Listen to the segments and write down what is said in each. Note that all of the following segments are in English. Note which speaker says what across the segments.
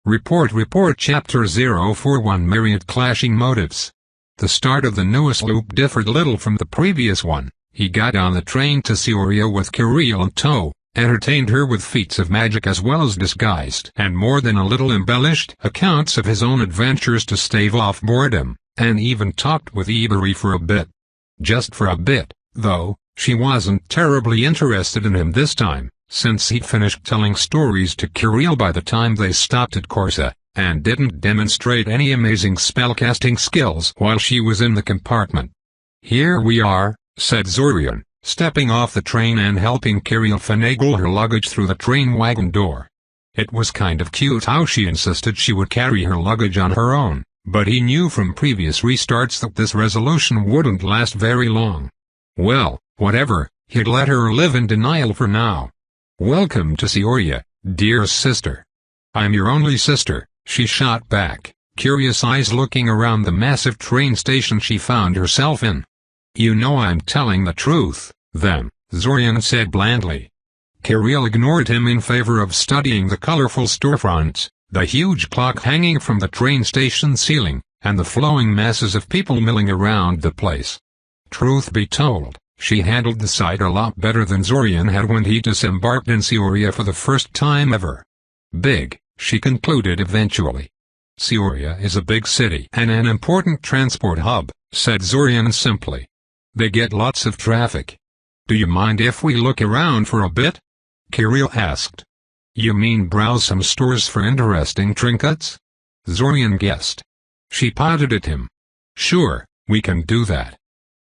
Speaker 1: Report Chapter 041 Myriad Clashing Motives. The start of the newest loop differed little from the previous one. He got on the train to Sioria with Kirill in tow, entertained her with feats of magic as well as disguised and more than a little embellished accounts of his own adventures to stave off boredom, and even talked with Iberi for a bit. Just for a bit, though, she wasn't terribly interested in him this time, since he'd finished telling stories to Kirill by the time they stopped at Corsa, and didn't demonstrate any amazing spellcasting skills while she was in the compartment. "Here we are," said Zorian, stepping off the train and helping Kirill finagle her luggage through the train wagon door. It was kind of cute how she insisted she would carry her luggage on her own, but he knew from previous restarts that this resolution wouldn't last very long. Well, whatever, he'd let her live in denial for now. "Welcome to Sioria, dearest sister." "I'm your only sister," she shot back, curious eyes looking around the massive train station she found herself in. "You know I'm telling the truth, then," Zorian said blandly. Kirill ignored him in favor of studying the colorful storefronts, the huge clock hanging from the train station ceiling, and the flowing masses of people milling around the place. Truth be told, she handled the sight a lot better than Zorian had when he disembarked in Sioria for the first time ever. "Big," she concluded eventually. "Sioria is a big city and an important transport hub," said Zorian simply. "They get lots of traffic. Do you mind if we look around for a bit?" Kirill asked. "You mean browse some stores for interesting trinkets?" Zorian guessed. She pointed at him. "Sure, we can do that.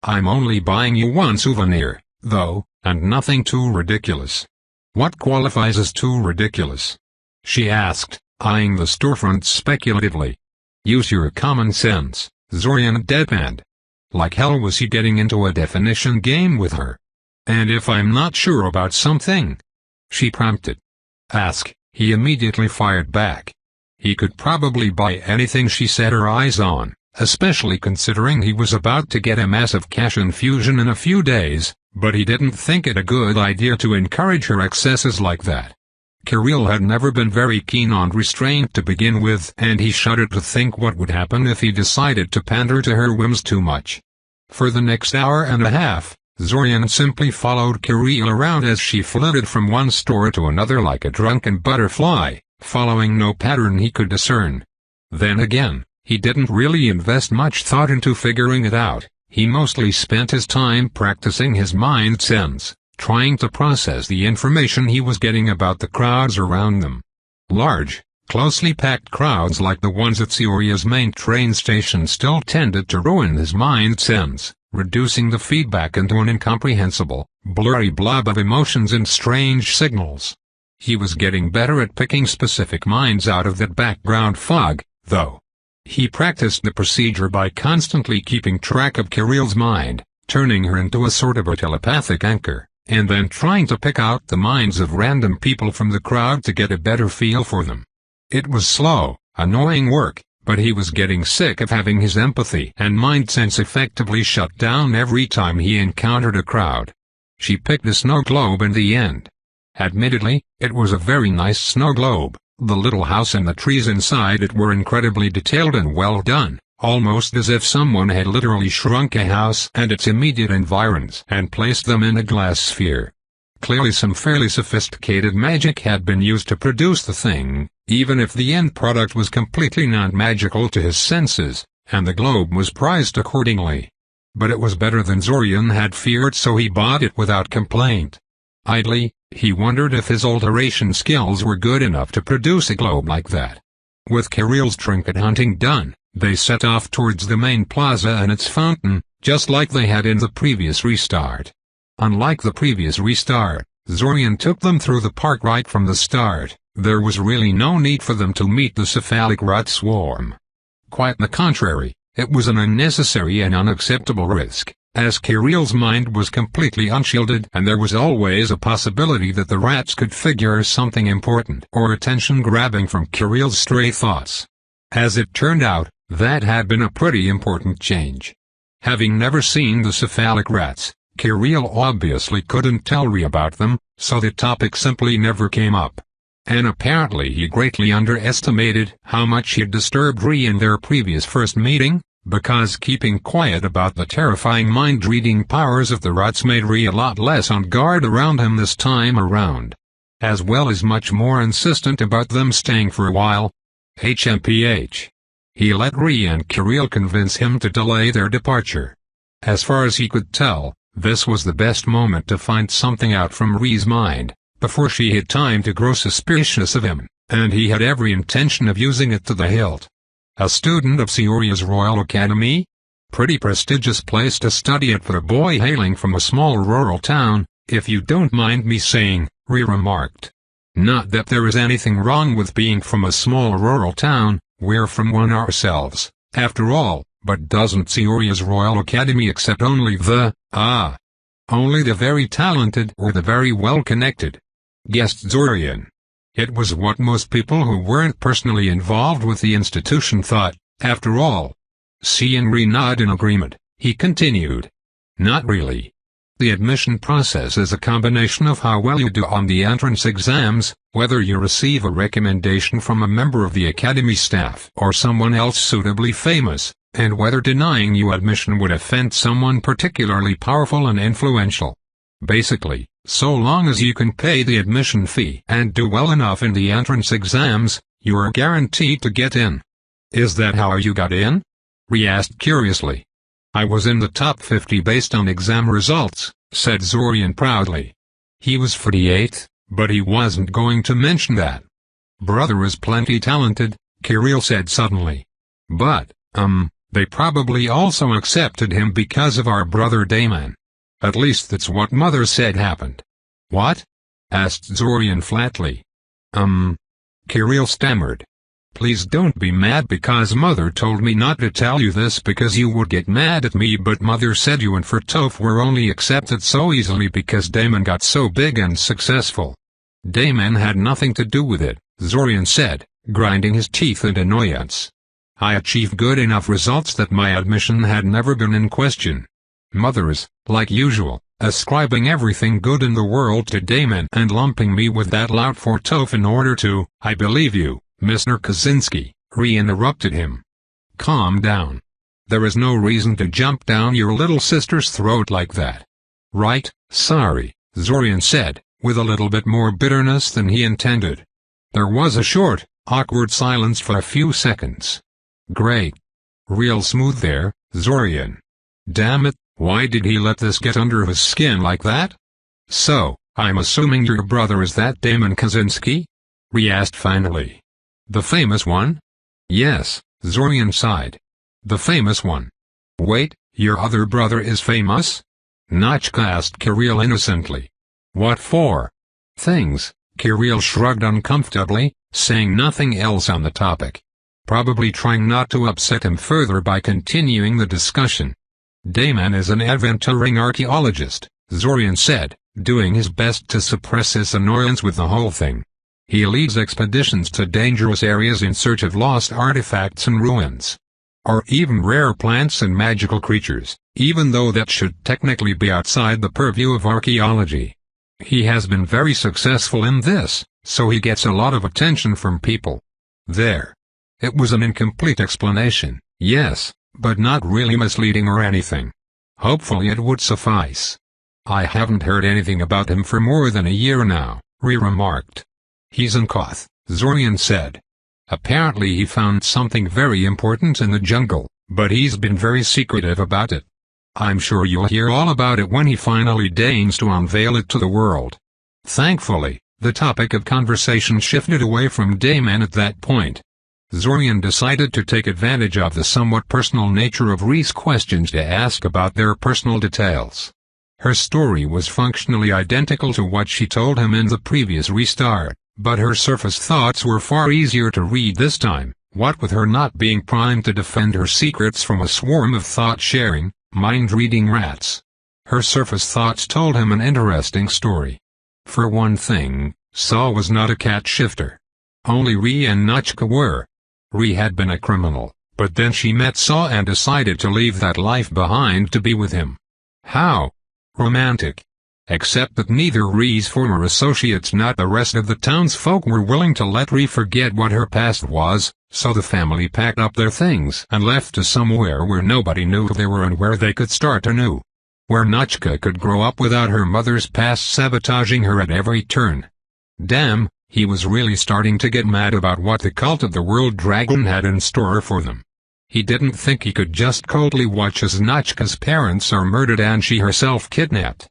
Speaker 1: I'm only buying you one souvenir, though, and nothing too ridiculous." "What qualifies as too ridiculous?" she asked, eyeing the storefront speculatively. "Use your common sense," Zorian deadpanned. Like hell was he getting into a definition game with her. "And if I'm not sure about something?" she prompted. "Ask," he immediately fired back. He could probably buy anything she set her eyes on, especially considering he was about to get a massive cash infusion in a few days, but he didn't think it a good idea to encourage her excesses like that. Kirill had never been very keen on restraint to begin with, and he shuddered to think what would happen if he decided to pander to her whims too much. For the next hour and a half, Zorian simply followed Kirill around as she flitted from one store to another like a drunken butterfly, following no pattern he could discern. Then again, he didn't really invest much thought into figuring it out. He mostly spent his time practicing his mind sense, trying to process the information he was getting about the crowds around them. Large, closely packed crowds like the ones at Sioria's main train station still tended to ruin his mind sense, reducing the feedback into an incomprehensible, blurry blob of emotions and strange signals. He was getting better at picking specific minds out of that background fog, though. He practiced the procedure by constantly keeping track of Kirill's mind, turning her into a sort of a telepathic anchor, and then trying to pick out the minds of random people from the crowd to get a better feel for them. It was slow, annoying work, but he was getting sick of having his empathy and mind sense effectively shut down every time he encountered a crowd. She picked a snow globe in the end. Admittedly, it was a very nice snow globe. The little house and the trees inside it were incredibly detailed and well done, almost as if someone had literally shrunk a house and its immediate environs and placed them in a glass sphere. Clearly some fairly sophisticated magic had been used to produce the thing, even if the end product was completely non-magical to his senses, and the globe was priced accordingly. But it was better than Zorian had feared, so he bought it without complaint. Idly, he wondered if his alteration skills were good enough to produce a globe like that. With Kirill's trinket hunting done, they set off towards the main plaza and its fountain, just like they had in the previous restart. Unlike the previous restart, Zorian took them through the park right from the start. There was really no need for them to meet the cephalic rat swarm. Quite the contrary, it was an unnecessary and unacceptable risk, as Kirill's mind was completely unshielded and there was always a possibility that the rats could figure something important or attention-grabbing from Kirill's stray thoughts. As it turned out, that had been a pretty important change. Having never seen the cephalic rats, Kirill obviously couldn't tell Ri about them, so the topic simply never came up. and apparently he greatly underestimated how much he'd disturbed Ri in their previous first meeting, because keeping quiet about the terrifying mind-reading powers of the rats made Ri a lot less on guard around him this time around. As well as much more insistent about them staying for a while. HMPH. He let Ri and Kirill convince him to delay their departure. As far as he could tell, this was the best moment to find something out from Ri's mind, before she had time to grow suspicious of him, and he had every intention of using it to the hilt. A student of Sioria's Royal Academy? Pretty prestigious place to study at for a boy hailing from a small rural town, if you don't mind me saying, Ri remarked. Not that there is anything wrong with being from a small rural town, we're from one ourselves, after all, but doesn't Sioria's Royal Academy accept only only the very talented or the very well-connected? Guessed Zorian. It was what most people who weren't personally involved with the institution thought, after all. Seeing Ri nod in agreement, he continued. Not really. The admission process is a combination of how well you do on the entrance exams, whether you receive a recommendation from a member of the academy staff or someone else suitably famous, and whether denying you admission would offend someone particularly powerful and influential. Basically, so long as you can pay the admission fee and do well enough in the entrance exams, you are guaranteed to get in. Is that how you got in? Ri asked curiously. I was in the top 50 based on exam results, said Zorian proudly. He was 48th, but he wasn't going to mention that. Brother is plenty talented, Kirill said suddenly. But, they probably also accepted him because of our brother Damon. At least that's what Mother said happened. What? Asked Zorian flatly. Kirill stammered. Please don't be mad because Mother told me not to tell you this because you would get mad at me, but Mother said you and Toph were only accepted so easily because Damon got so big and successful. Damon had nothing to do with it, Zorian said, grinding his teeth in annoyance. I achieved good enough results that my admission had never been in question. Mother is, like usual, ascribing everything good in the world to Damon and lumping me with that lout for Toph in order to, I believe you, Mr. Kaczynski, Ri interrupted him. Calm down. There is no reason to jump down your little sister's throat like that. Right, sorry, Zorian said, with a little bit more bitterness than he intended. There was a short, awkward silence for a few seconds. Great. Real smooth there, Zorian. Damn it, why did he let this get under his skin like that? So, I'm assuming your brother is that Damon Kaczynski? Ri asked finally. The famous one? Yes, Zorian sighed. The famous one. Wait, your other brother is famous? Nachka asked Kirill innocently. What for? Things, Kirill shrugged uncomfortably, saying nothing else on the topic. Probably trying not to upset him further by continuing the discussion. Damon is an adventuring archaeologist, Zorian said, doing his best to suppress his annoyance with the whole thing. He leads expeditions to dangerous areas in search of lost artifacts and ruins. Or even rare plants and magical creatures, even though that should technically be outside the purview of archaeology. He has been very successful in this, so he gets a lot of attention from people. There. It was an incomplete explanation, yes, but not really misleading or anything. Hopefully it would suffice. I haven't heard anything about him for more than a year now, Ri remarked. He's in Koth, Zorian said. Apparently he found something very important in the jungle, but he's been very secretive about it. I'm sure you'll hear all about it when he finally deigns to unveil it to the world. Thankfully, the topic of conversation shifted away from Damon at that point. Zorian decided to take advantage of the somewhat personal nature of Ri's questions to ask about their personal details. Her story was functionally identical to what she told him in the previous restart, but her surface thoughts were far easier to read this time, what with her not being primed to defend her secrets from a swarm of thought-sharing, mind-reading rats. Her surface thoughts told him an interesting story. For one thing, Saw was not a cat shifter. Only Ri and Nachka were. Ri had been a criminal, but then she met Saw and decided to leave that life behind to be with him. How romantic. except that neither Ree's former associates nor the rest of the townsfolk were willing to let Ree forget what her past was, so the family packed up their things and left to somewhere where nobody knew who they were and where they could start anew. Where Notchka could grow up without her mother's past sabotaging her at every turn. Damn, he was really starting to get mad about what the Cult of the World Dragon had in store for them. He didn't think he could just coldly watch as Notchka's parents are murdered and she herself kidnapped.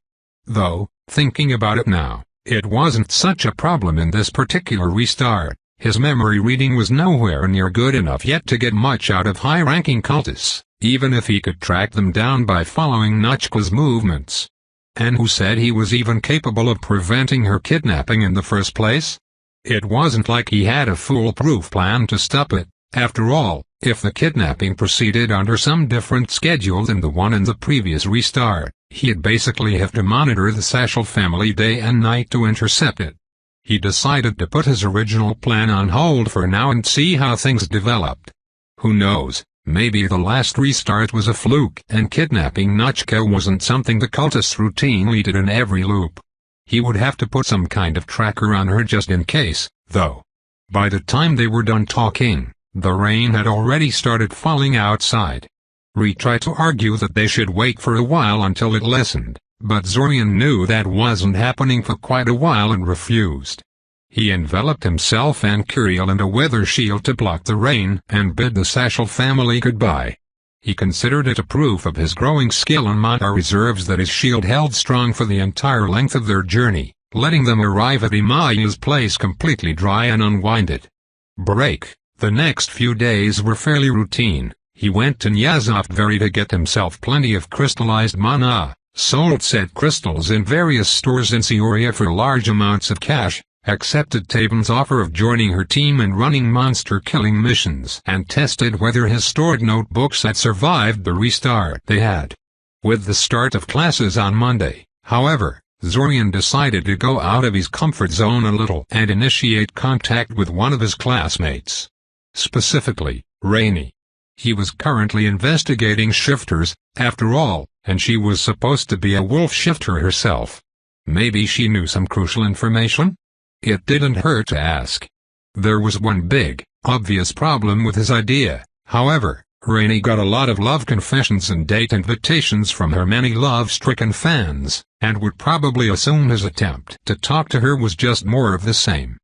Speaker 1: Though, thinking about it now, it wasn't such a problem in this particular restart. His memory reading was nowhere near good enough yet to get much out of high-ranking cultists, even if he could track them down by following Notchka's movements. And who said he was even capable of preventing her kidnapping in the first place? It wasn't like he had a foolproof plan to stop it. After all, if the kidnapping proceeded under some different schedule than the one in the previous restart, he'd basically have to monitor the Satchel family day and night to intercept it. He decided to put his original plan on hold for now and see how things developed. Who knows, maybe the last restart was a fluke and kidnapping Notchka wasn't something the cultists routinely did in every loop. He would have to put some kind of tracker on her just in case, though. By the time they were done talking, the rain had already started falling outside. Ree tried to argue that they should wait for a while until it lessened, but Zorian knew that wasn't happening for quite a while and refused. He enveloped himself and Curiel in a weather shield to block the rain and bid the Satchel family goodbye. He considered it a proof of his growing skill on mana reserves that his shield held strong for the entire length of their journey, letting them arrive at Imaya's place completely dry and unwinded. Break. The next few days were fairly routine. He went to Nyazovtveri to get himself plenty of crystallized mana, sold said crystals in various stores in Seoria for large amounts of cash, accepted Taben's offer of joining her team in running monster-killing missions, and tested whether his stored notebooks had survived the restart they had. With the start of classes on Monday, however, Zorian decided to go out of his comfort zone a little and initiate contact with one of his classmates. Specifically, Rainey. He was currently investigating shifters, after all, and she was supposed to be a wolf shifter herself. Maybe she knew some crucial information? It didn't hurt to ask. There was one big, obvious problem with his idea, however. Rainey got a lot of love confessions and date invitations from her many love-stricken fans, and would probably assume his attempt to talk to her was just more of the same.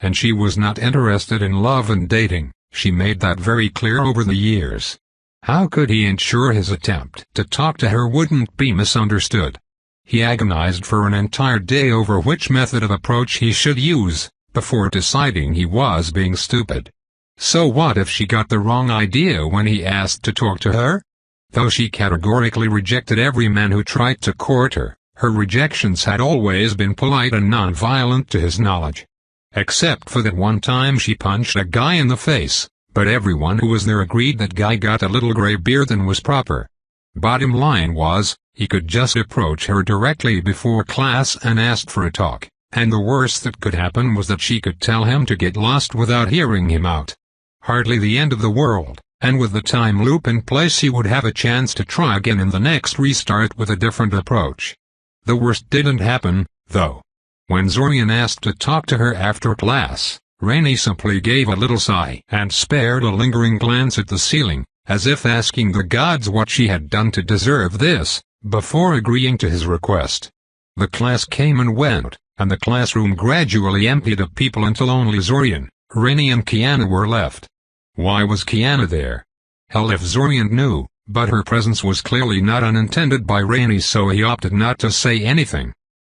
Speaker 1: And she was not interested in love and dating. She made that very clear over the years. How could he ensure his attempt to talk to her wouldn't be misunderstood? He agonized for an entire day over which method of approach he should use, before deciding he was being stupid. So what if she got the wrong idea when he asked to talk to her? Though she categorically rejected every man who tried to court her, her rejections had always been polite and non-violent to his knowledge. Except for that one time she punched a guy in the face, but everyone who was there agreed that guy got a little gray beard than was proper. Bottom line was, he could just approach her directly before class and ask for a talk, and the worst that could happen was that she could tell him to get lost without hearing him out. Hardly the end of the world, and with the time loop in place he would have a chance to try again in the next restart with a different approach. The worst didn't happen, though. When Zorian asked to talk to her after class, Rainey simply gave a little sigh and spared a lingering glance at the ceiling, as if asking the gods what she had done to deserve this, before agreeing to his request. The class came and went, and the classroom gradually emptied of people until only Zorian, Rainey and Kiana were left. Why was Kiana there? Hell if Zorian knew, but her presence was clearly not unintended by Rainey, so he opted not to say anything.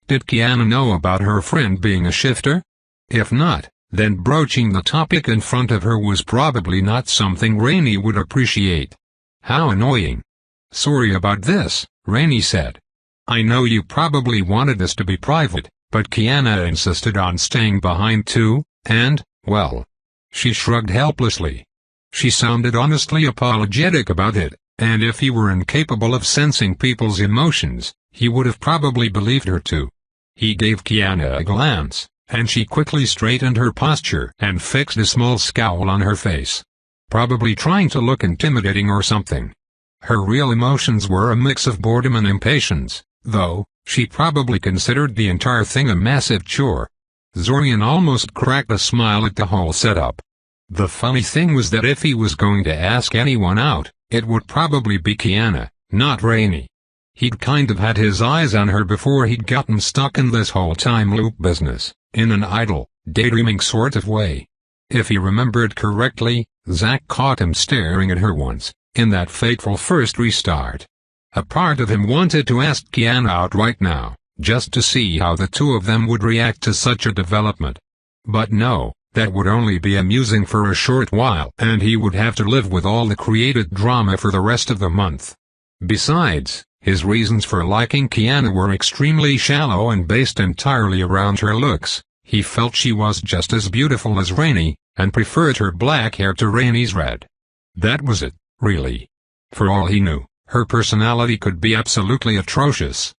Speaker 1: Did Kiana know about her friend being a shifter? If not, then broaching the topic in front of her was probably not something Rainey would appreciate. How annoying. Sorry about this, Rainey said. I know you probably wanted this to be private, but Kiana insisted on staying behind too, and, well. She shrugged helplessly. She sounded honestly apologetic about it, and if he were incapable of sensing people's emotions, he would have probably believed her too. He gave Kiana a glance, and she quickly straightened her posture and fixed a small scowl on her face. Probably trying to look intimidating or something. Her real emotions were a mix of boredom and impatience, though, She probably considered the entire thing a massive chore. Zorian almost cracked a smile at the whole setup. The funny thing was that if he was going to ask anyone out, it would probably be Kiana, not Rainey. He'd kind of had his eyes on her before he'd gotten stuck in this whole time loop business, in an idle, daydreaming sort of way. If he remembered correctly, Zack caught him staring at her once, in that fateful first restart. A part of him wanted to ask Kiana out right now, just to see how the two of them would react to such a development. But no, that would only be amusing for a short while, and he would have to live with all the created drama for the rest of the month. Besides, his reasons for liking Kiana were extremely shallow and based entirely around her looks. He felt she was just as beautiful as Rainey, and preferred her black hair to Rainey's red. That was it, really. For all he knew, her personality could be absolutely atrocious.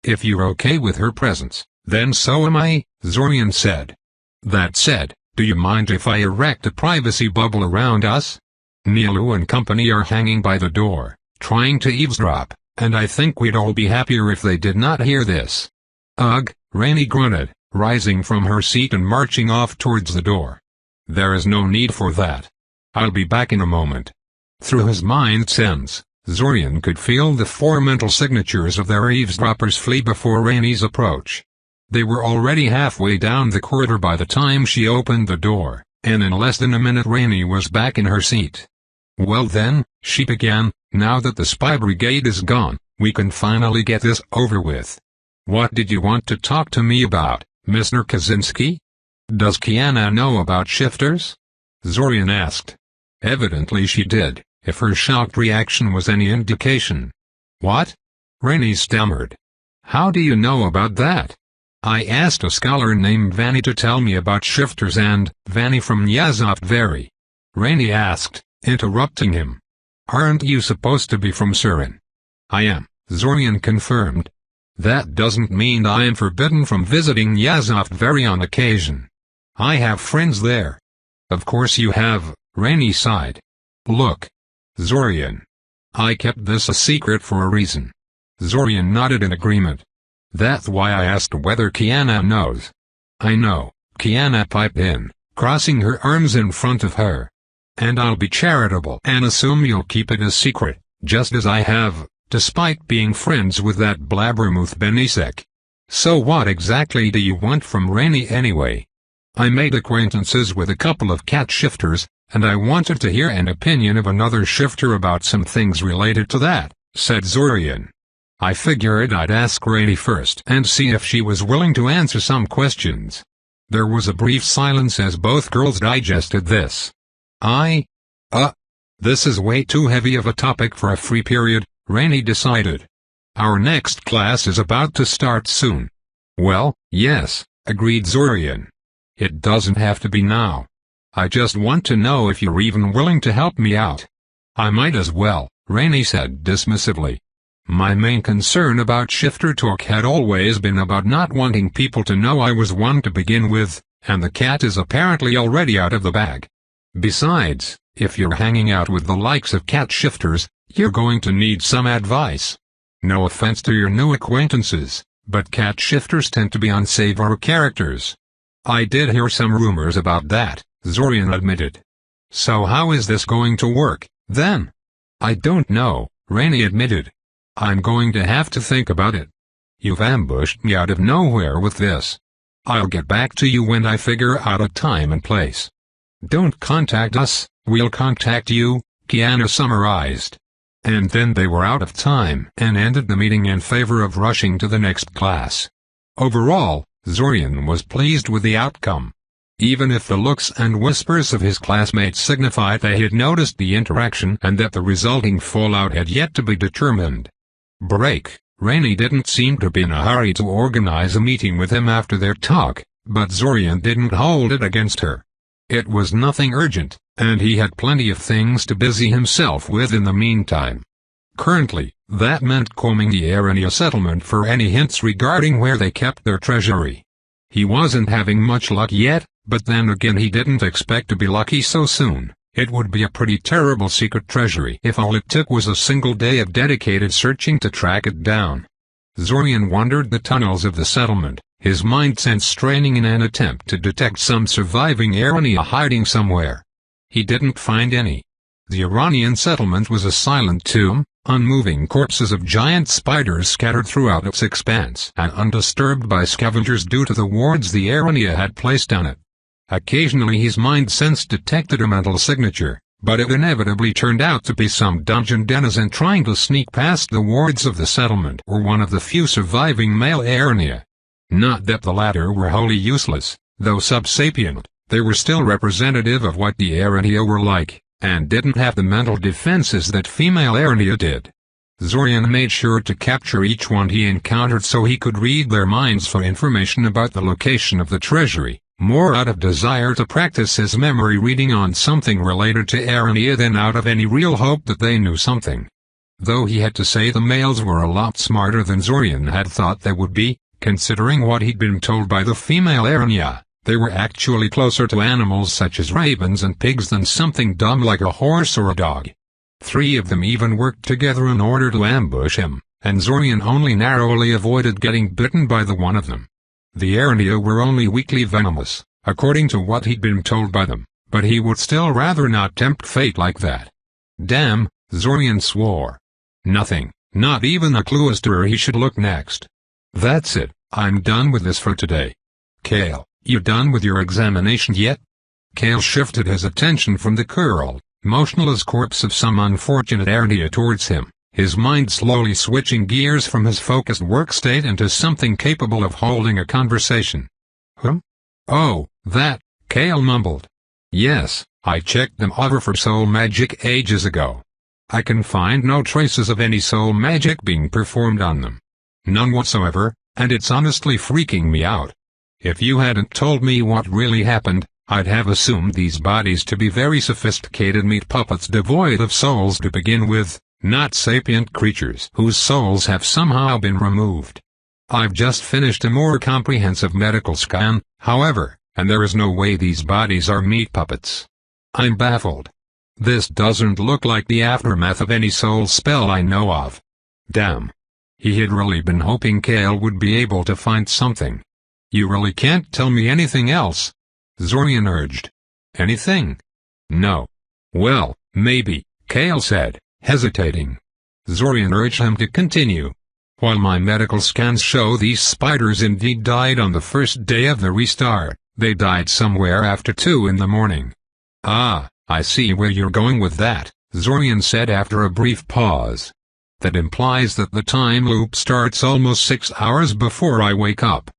Speaker 1: If you're okay with her presence, then so am I, Zorian said. That said, do you mind if I erect a privacy bubble around us? Nilu and company are hanging by the door, trying to eavesdrop, and I think we'd all be happier if they did not hear this. Ugh, Rainey grunted, rising from her seat and marching off towards the door. There is no need for that. I'll be back in a moment. Through his mind's sense, Zorian could feel the four mental signatures of their eavesdroppers flee before Rainey's approach. They were already halfway down the corridor by the time she opened the door, and in less than a minute Rainey was back in her seat. Well then, she began, now that the spy brigade is gone, we can finally get this over with. What did you want to talk to me about, Mr. Kaczynski? Does Kiana know about shifters? Zorian asked. Evidently she did, if her shocked reaction was any indication. What? Rainey stammered. How do you know about that? I asked a scholar named Vanny to tell me about shifters and, Vanny from WebNovel. Rainey asked, interrupting him. Aren't you supposed to be from Surin? I am, Zorian confirmed. That doesn't mean I am forbidden from visiting WebNovel on occasion. I have friends there. Of course you have, Rainey sighed. Look. Zorian. I kept this a secret for a reason. Zorian nodded in agreement. That's why I asked whether Kiana knows. I know, Kiana piped in, crossing her arms in front of her. And I'll be charitable and assume you'll keep it a secret, just as I have, despite being friends with that blabbermouth Benisek. So what exactly do you want from Rainey anyway? I made acquaintances with a couple of cat shifters, and I wanted to hear an opinion of another shifter about some things related to that, said Zorian. I figured I'd ask Rainey first and see if she was willing to answer some questions. There was a brief silence as both girls digested this. This is way too heavy of a topic for a free period, Rainey decided. Our next class is about to start soon. Well, yes, agreed Zorian. It doesn't have to be now. I just want to know if you're even willing to help me out. I might as well, Rainey said dismissively. My main concern about shifter talk had always been about not wanting people to know I was one to begin with, and the cat is apparently already out of the bag. Besides, if you're hanging out with the likes of cat shifters, you're going to need some advice. No offense to your new acquaintances, but cat shifters tend to be unsavory characters. I did hear some rumors about that, Zorian admitted. So how is this going to work, then? I don't know, Rainey admitted. I'm going to have to think about it. You've ambushed me out of nowhere with this. I'll get back to you when I figure out a time and place. Don't contact us, we'll contact you, Kiana summarized. And then they were out of time and ended the meeting in favor of rushing to the next class. Overall, Zorian was pleased with the outcome. Even if the looks and whispers of his classmates signified they had noticed the interaction and that the resulting fallout had yet to be determined. Break. Rainey didn't seem to be in a hurry to organize a meeting with him after their talk, but Zorian didn't hold it against her. It was nothing urgent, and he had plenty of things to busy himself with in the meantime. Currently, that meant combing the Arania settlement for any hints regarding where they kept their treasury. He wasn't having much luck yet, but then again he didn't expect to be lucky so soon. It would be a pretty terrible secret treasury if all it took was a single day of dedicated searching to track it down. Zorian wandered the tunnels of the settlement, his mind sense straining in an attempt to detect some surviving Arania hiding somewhere. He didn't find any. The Iranian settlement was a silent tomb, unmoving corpses of giant spiders scattered throughout its expanse and undisturbed by scavengers due to the wards the Arania had placed on it. Occasionally his mind sense detected a mental signature, but it inevitably turned out to be some dungeon denizen trying to sneak past the wards of the settlement or one of the few surviving male Arania. Not that the latter were wholly useless, though subsapient, they were still representative of what the Arania were like, and didn't have the mental defenses that female Arania did. Zorian made sure to capture each one he encountered so he could read their minds for information about the location of the treasury, more out of desire to practice his memory reading on something related to Arania than out of any real hope that they knew something. Though he had to say the males were a lot smarter than Zorian had thought they would be, considering what he'd been told by the female Arania. They were actually closer to animals such as ravens and pigs than something dumb like a horse or a dog. 3 of them even worked together in order to ambush him, and Zorian only narrowly avoided getting bitten by the one of them. The Arania were only weakly venomous, according to what he'd been told by them, but he would still rather not tempt fate like that. Damn, Zorian swore. Nothing, not even a clue as to where he should look next. That's it, I'm done with this for today. Kale, you done with your examination yet? Kale shifted his attention from the curled, motionless corpse of some unfortunate Arania towards him, his mind slowly switching gears from his focused work state into something capable of holding a conversation. Oh, that, Kale mumbled. Yes, I checked them over for soul magic ages ago. I can find no traces of any soul magic being performed on them. None whatsoever, and it's honestly freaking me out. If you hadn't told me what really happened, I'd have assumed these bodies to be very sophisticated meat puppets devoid of souls to begin with, not sapient creatures whose souls have somehow been removed. I've just finished a more comprehensive medical scan, however, and there is no way these bodies are meat puppets. I'm baffled. This doesn't look like the aftermath of any soul spell I know of. Damn. He had really been hoping Kale would be able to find something. You really can't tell me anything else? Zorian urged. Anything? No. Well, maybe, Kale said, hesitating. Zorian urged him to continue. While my medical scans show these spiders indeed died on the first day of the restart, they died somewhere after 2 in the morning. Ah, I see where you're going with that, Zorian said after a brief pause. That implies that the time loop starts almost 6 hours before I wake up.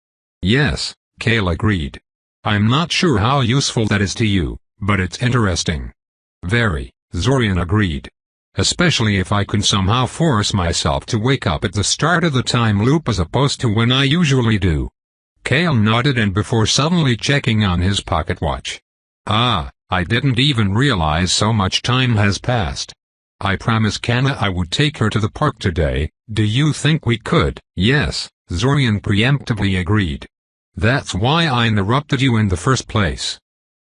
Speaker 1: Yes, Kale agreed. I'm not sure how useful that is to you, but it's interesting. Very, Zorian agreed. Especially if I can somehow force myself to wake up at the start of the time loop as opposed to when I usually do. Kale nodded and before suddenly checking on his pocket watch. Ah, I didn't even realize so much time has passed. I promised Kana I would take her to the park today. Do you think we could? Yes, Zorian preemptively agreed. That's why I interrupted you in the first place.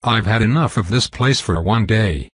Speaker 1: I've had enough of this place for one day.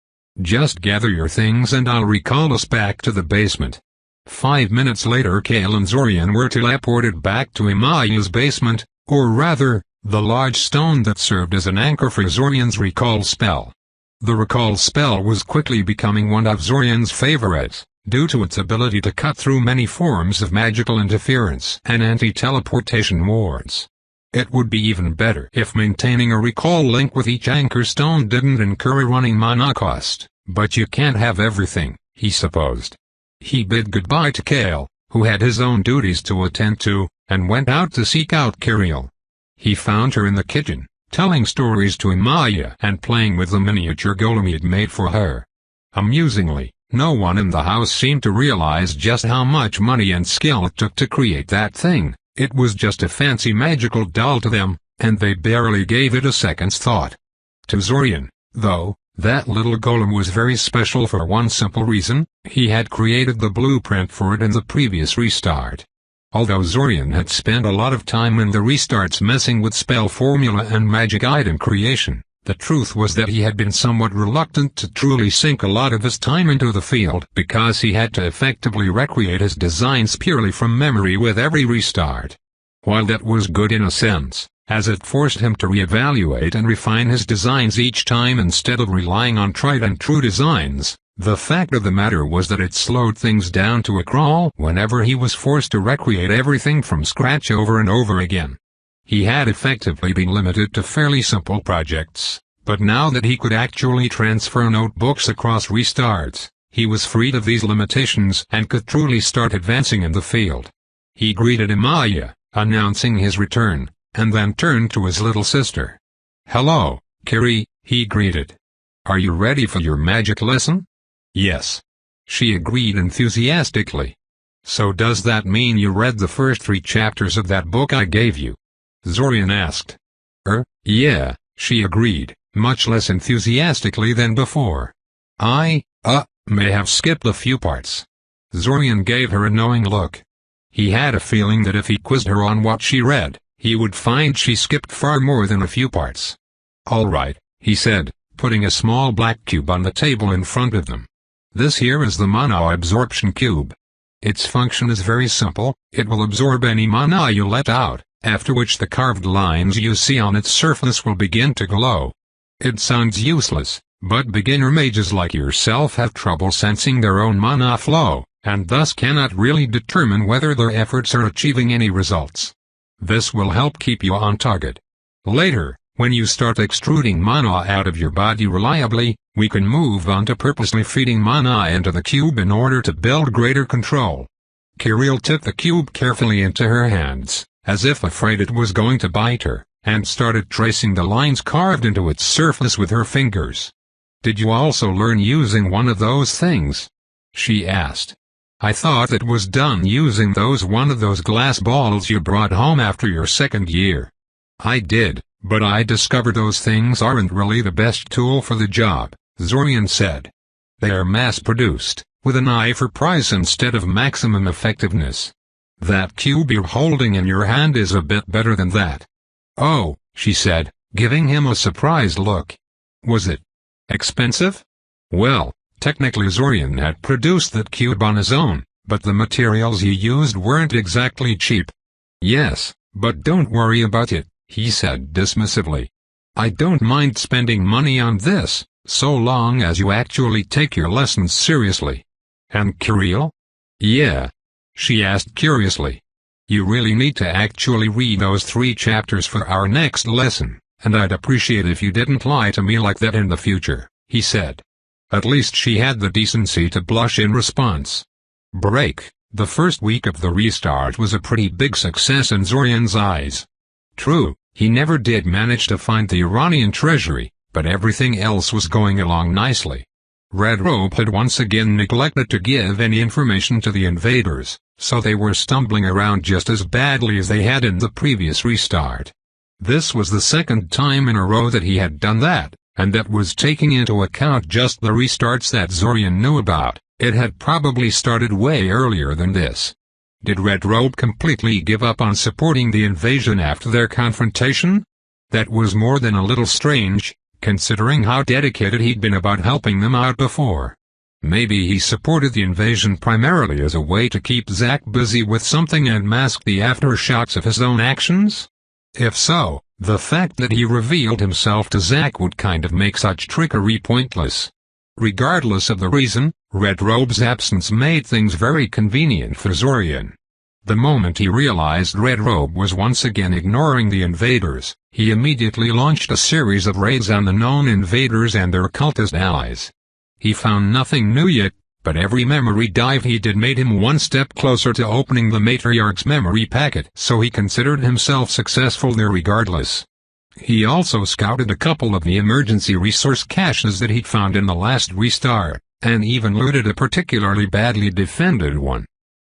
Speaker 1: Just gather your things and I'll recall us back to the basement. 5 minutes later Kale and Zorian were teleported back to Imaya's basement, or rather, the large stone that served as an anchor for Zorian's recall spell. The recall spell was quickly becoming one of Zorian's favorites, due to its ability to cut through many forms of magical interference and anti-teleportation wards. It would be even better if maintaining a recall link with each anchor stone didn't incur a running mana cost, but you can't have everything, he supposed. He bid goodbye to Kale, who had his own duties to attend to, and went out to seek out Kiriel. He found her in the kitchen, telling stories to Imaya and playing with the miniature golem he had made for her. Amusingly, no one in the house seemed to realize just how much money and skill it took to create that thing. It was just a fancy magical doll to them, and they barely gave it a second's thought. To Zorian, though, that little golem was very special for one simple reason: he had created the blueprint for it in the previous restart. Although Zorian had spent a lot of time in the restarts messing with spell formula and magic item creation, The truth was that he had been somewhat reluctant to truly sink a lot of his time into the field because he had to effectively recreate his designs purely from memory with every restart. While that was good in a sense, as it forced him to reevaluate and refine his designs each time instead of relying on tried-and-true designs, the fact of the matter was that it slowed things down to a crawl whenever he was forced to recreate everything from scratch over and over again. He had effectively been limited to fairly simple projects, but now that he could actually transfer notebooks across restarts, he was freed of these limitations and could truly start advancing in the field. He greeted Amaya, announcing his return, and then turned to his little sister. "Hello, Carrie," he greeted. "Are you ready for your magic lesson?" "Yes," she agreed enthusiastically. "So does that mean you read the first 3 chapters of that book I gave you?" Zorian asked. Yeah, she agreed, much less enthusiastically than before. I may have skipped a few parts." Zorian gave her a knowing look. He had a feeling that if he quizzed her on what she read, he would find she skipped far more than a few parts. "All right," he said, putting a small black cube on the table in front of them. "This here is the mana absorption cube. Its function is very simple, it will absorb any mana you let out, after which the carved lines you see on its surface will begin to glow. It sounds useless, but beginner mages like yourself have trouble sensing their own mana flow, and thus cannot really determine whether their efforts are achieving any results. This will help keep you on target. Later, when you start extruding mana out of your body reliably, we can move on to purposely feeding mana into the cube in order to build greater control." Kirill took the cube carefully into her hands, as if afraid it was going to bite her, and started tracing the lines carved into its surface with her fingers. "Did you also learn using one of those things?" she asked. "I thought it was done using one of those glass balls you brought home after your second year." "I did, but I discovered those things aren't really the best tool for the job," Zorian said. "They are mass-produced, with an eye for price instead of maximum effectiveness. That cube you're holding in your hand is a bit better than that." "Oh," she said, giving him a surprised look. "Was it expensive?" Well, technically Zorian had produced that cube on his own, but the materials he used weren't exactly cheap. "Yes, but don't worry about it," he said dismissively. "I don't mind spending money on this, so long as you actually take your lessons seriously." "And Kirill?" "Yeah?" she asked curiously. "You really need to actually read those 3 chapters for our next lesson, and I'd appreciate if you didn't lie to me like that in the future," he said. At least she had the decency to blush in response. Break. The first week of the restart was a pretty big success in Zorian's eyes. True, he never did manage to find the Iranian treasury, but everything else was going along nicely. Red Robe had once again neglected to give any information to the invaders, so they were stumbling around just as badly as they had in the previous restart. This was the second time in a row that he had done that, and that was taking into account just the restarts that Zorian knew about. It had probably started way earlier than this. Did Red Robe completely give up on supporting the invasion after their confrontation? That was more than a little strange, considering how dedicated he'd been about helping them out before. Maybe he supported the invasion primarily as a way to keep Zack busy with something and mask the aftershocks of his own actions? If so, the fact that he revealed himself to Zack would kind of make such trickery pointless. Regardless of the reason, Red Robe's absence made things very convenient for Zorian. The moment he realized Red Robe was once again ignoring the invaders, he immediately launched a series of raids on the known invaders and their cultist allies. He found nothing new yet, but every memory dive he did made him one step closer to opening the Matriarch's memory packet, so he considered himself successful there regardless. He also scouted a couple of the emergency resource caches that he'd found in the last restart, and even looted a particularly badly defended one.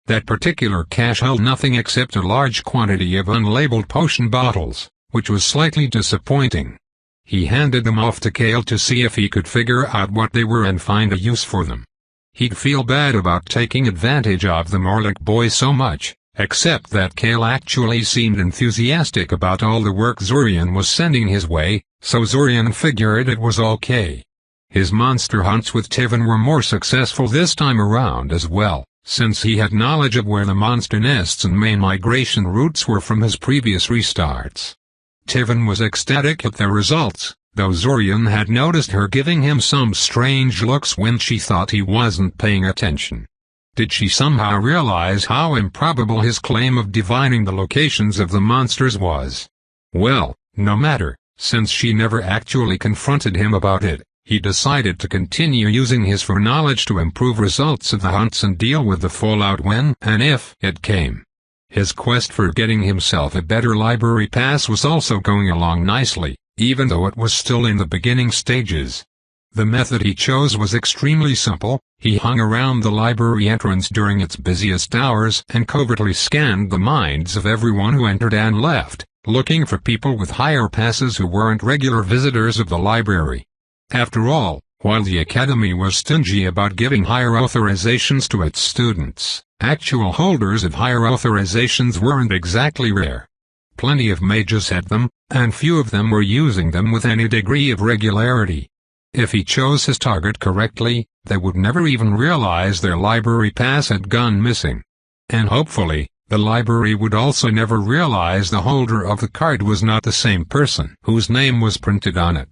Speaker 1: That particular cache held nothing except a large quantity of unlabeled potion bottles, which was slightly disappointing. He handed them off to Kale to see if he could figure out what they were and find a use for them. He'd feel bad about taking advantage of the Morlock boy so much, except that Kale actually seemed enthusiastic about all the work Zorian was sending his way, so Zorian figured it was okay. His monster hunts with Tivan were more successful this time around as well, since he had knowledge of where the monster nests and main migration routes were from his previous restarts. Tivan was ecstatic at their results, though Zorian had noticed her giving him some strange looks when she thought he wasn't paying attention. Did she somehow realize how improbable his claim of divining the locations of the monsters was? Well, no matter, since she never actually confronted him about it, he decided to continue using his foreknowledge to improve results of the hunts and deal with the fallout when and if it came. His quest for getting himself a better library pass was also going along nicely, even though it was still in the beginning stages. The method he chose was extremely simple. He hung around the library entrance during its busiest hours and covertly scanned the minds of everyone who entered and left, looking for people with higher passes who weren't regular visitors of the library. After all, while the Academy was stingy about giving higher authorizations to its students, actual holders of higher authorizations weren't exactly rare. Plenty of mages had them, and few of them were using them with any degree of regularity. If he chose his target correctly, they would never even realize their library pass had gone missing. And hopefully, the library would also never realize the holder of the card was not the same person whose name was printed on it.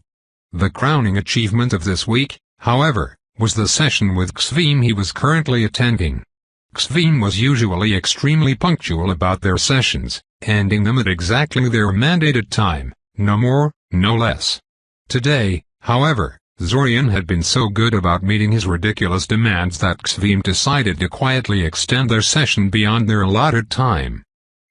Speaker 1: The crowning achievement of this week, however, was the session with Xvim he was currently attending. Xvim was usually extremely punctual about their sessions, ending them at exactly their mandated time, no more, no less. Today, however, Zorian had been so good about meeting his ridiculous demands that Xvim decided to quietly extend their session beyond their allotted time.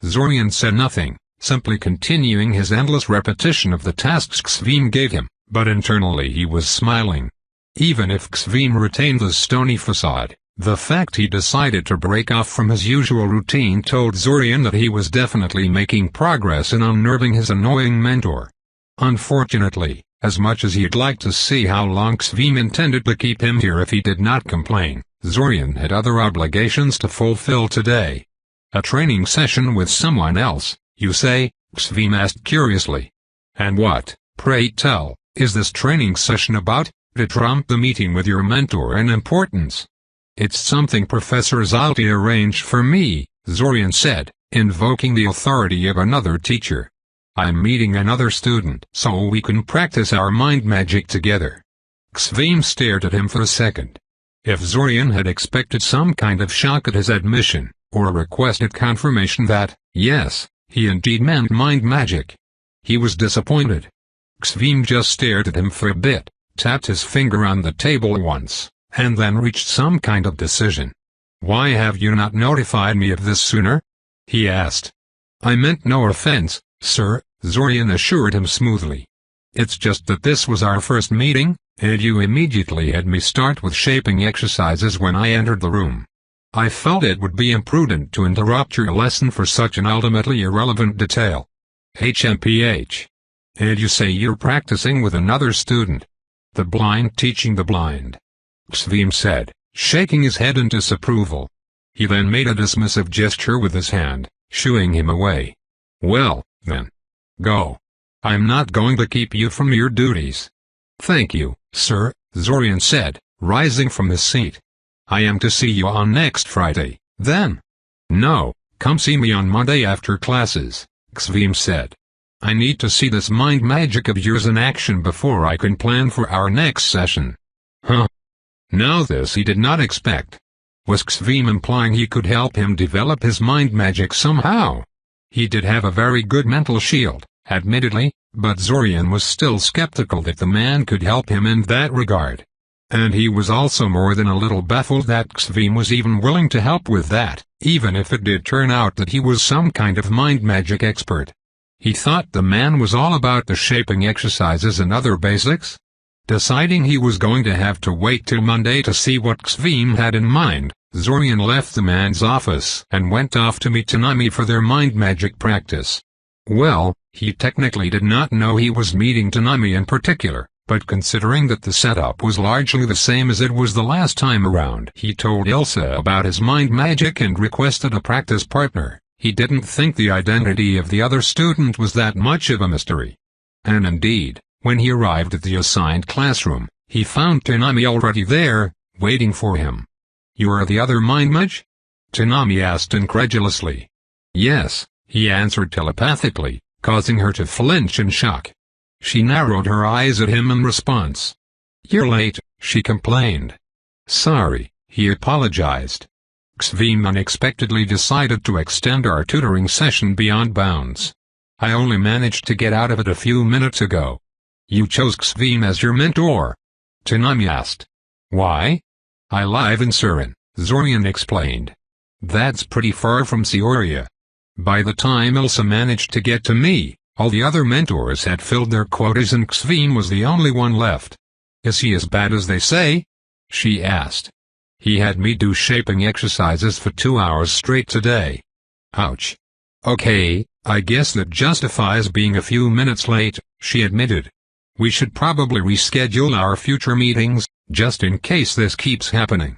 Speaker 1: Zorian said nothing, simply continuing his endless repetition of the tasks Xvim gave him, but internally he was smiling. Even if Xvim retained the stony facade, the fact he decided to break off from his usual routine told Zorian that he was definitely making progress in unnerving his annoying mentor. Unfortunately, as much as he'd like to see how long Xvim intended to keep him here if he did not complain, Zorian had other obligations to fulfill today. A training session with someone else, you say? Xvim asked curiously. And what, pray tell, is this training session about, to trump the meeting with your mentor in importance? It's something Professor Zalti arranged for me, Zorian said, invoking the authority of another teacher. I'm meeting another student so we can practice our mind magic together. Xvim stared at him for a second. If Zorian had expected some kind of shock at his admission, or requested confirmation that, yes, he indeed meant mind magic, he was disappointed. Xvim just stared at him for a bit, tapped his finger on the table once, and then reached some kind of decision. Why have you not notified me of this sooner? He asked. I meant no offense, sir, Zorian assured him smoothly. It's just that this was our first meeting, and you immediately had me start with shaping exercises when I entered the room. I felt it would be imprudent to interrupt your lesson for such an ultimately irrelevant detail. HMPH. And you say you're practicing with another student. The blind teaching the blind. Xvim said, shaking his head in disapproval. He then made a dismissive gesture with his hand, shooing him away. Well, then. Go. I'm not going to keep you from your duties. Thank you, sir, Zorian said, rising from his seat. I am to see you on next Friday, then. No, come see me on Monday after classes, Xvim said. I need to see this mind magic of yours in action before I can plan for our next session. Huh? Now this he did not expect. Was Xvim implying he could help him develop his mind magic somehow? He did have a very good mental shield, admittedly, but Zorian was still skeptical that the man could help him in that regard. And he was also more than a little baffled that Xvim was even willing to help with that, even if it did turn out that he was some kind of mind magic expert. He thought the man was all about the shaping exercises and other basics. Deciding he was going to have to wait till Monday to see what Xvim had in mind, Zorian left the man's office and went off to meet Tanami for their mind magic practice. Well, he technically did not know he was meeting Tanami in particular, But considering that the setup was largely the same as it was the last time around, he told Elsa about his mind magic and requested a practice partner. He didn't think the identity of the other student was that much of a mystery. And indeed, when he arrived at the assigned classroom, he found Tanami already there, waiting for him. "You are the other mind mage?" Tanami asked incredulously. "Yes," he answered telepathically, causing her to flinch in shock. She narrowed her eyes at him in response. "You're late," she complained. "Sorry," he apologized. Xveen unexpectedly decided to extend our tutoring session beyond bounds. I only managed to get out of it a few minutes ago. "You chose Xveen as your mentor?" Tanami asked. "Why?" "I live in Surin," Zorian explained. "That's pretty far from Seoria." By the time Elsa managed to get to me, all the other mentors had filled their quotas and Xveen was the only one left. "Is he as bad as they say?" she asked. "He had me do shaping exercises for 2 hours straight today." "Ouch." "Okay, I guess that justifies being a few minutes late," she admitted. "We should probably reschedule our future meetings, just in case this keeps happening."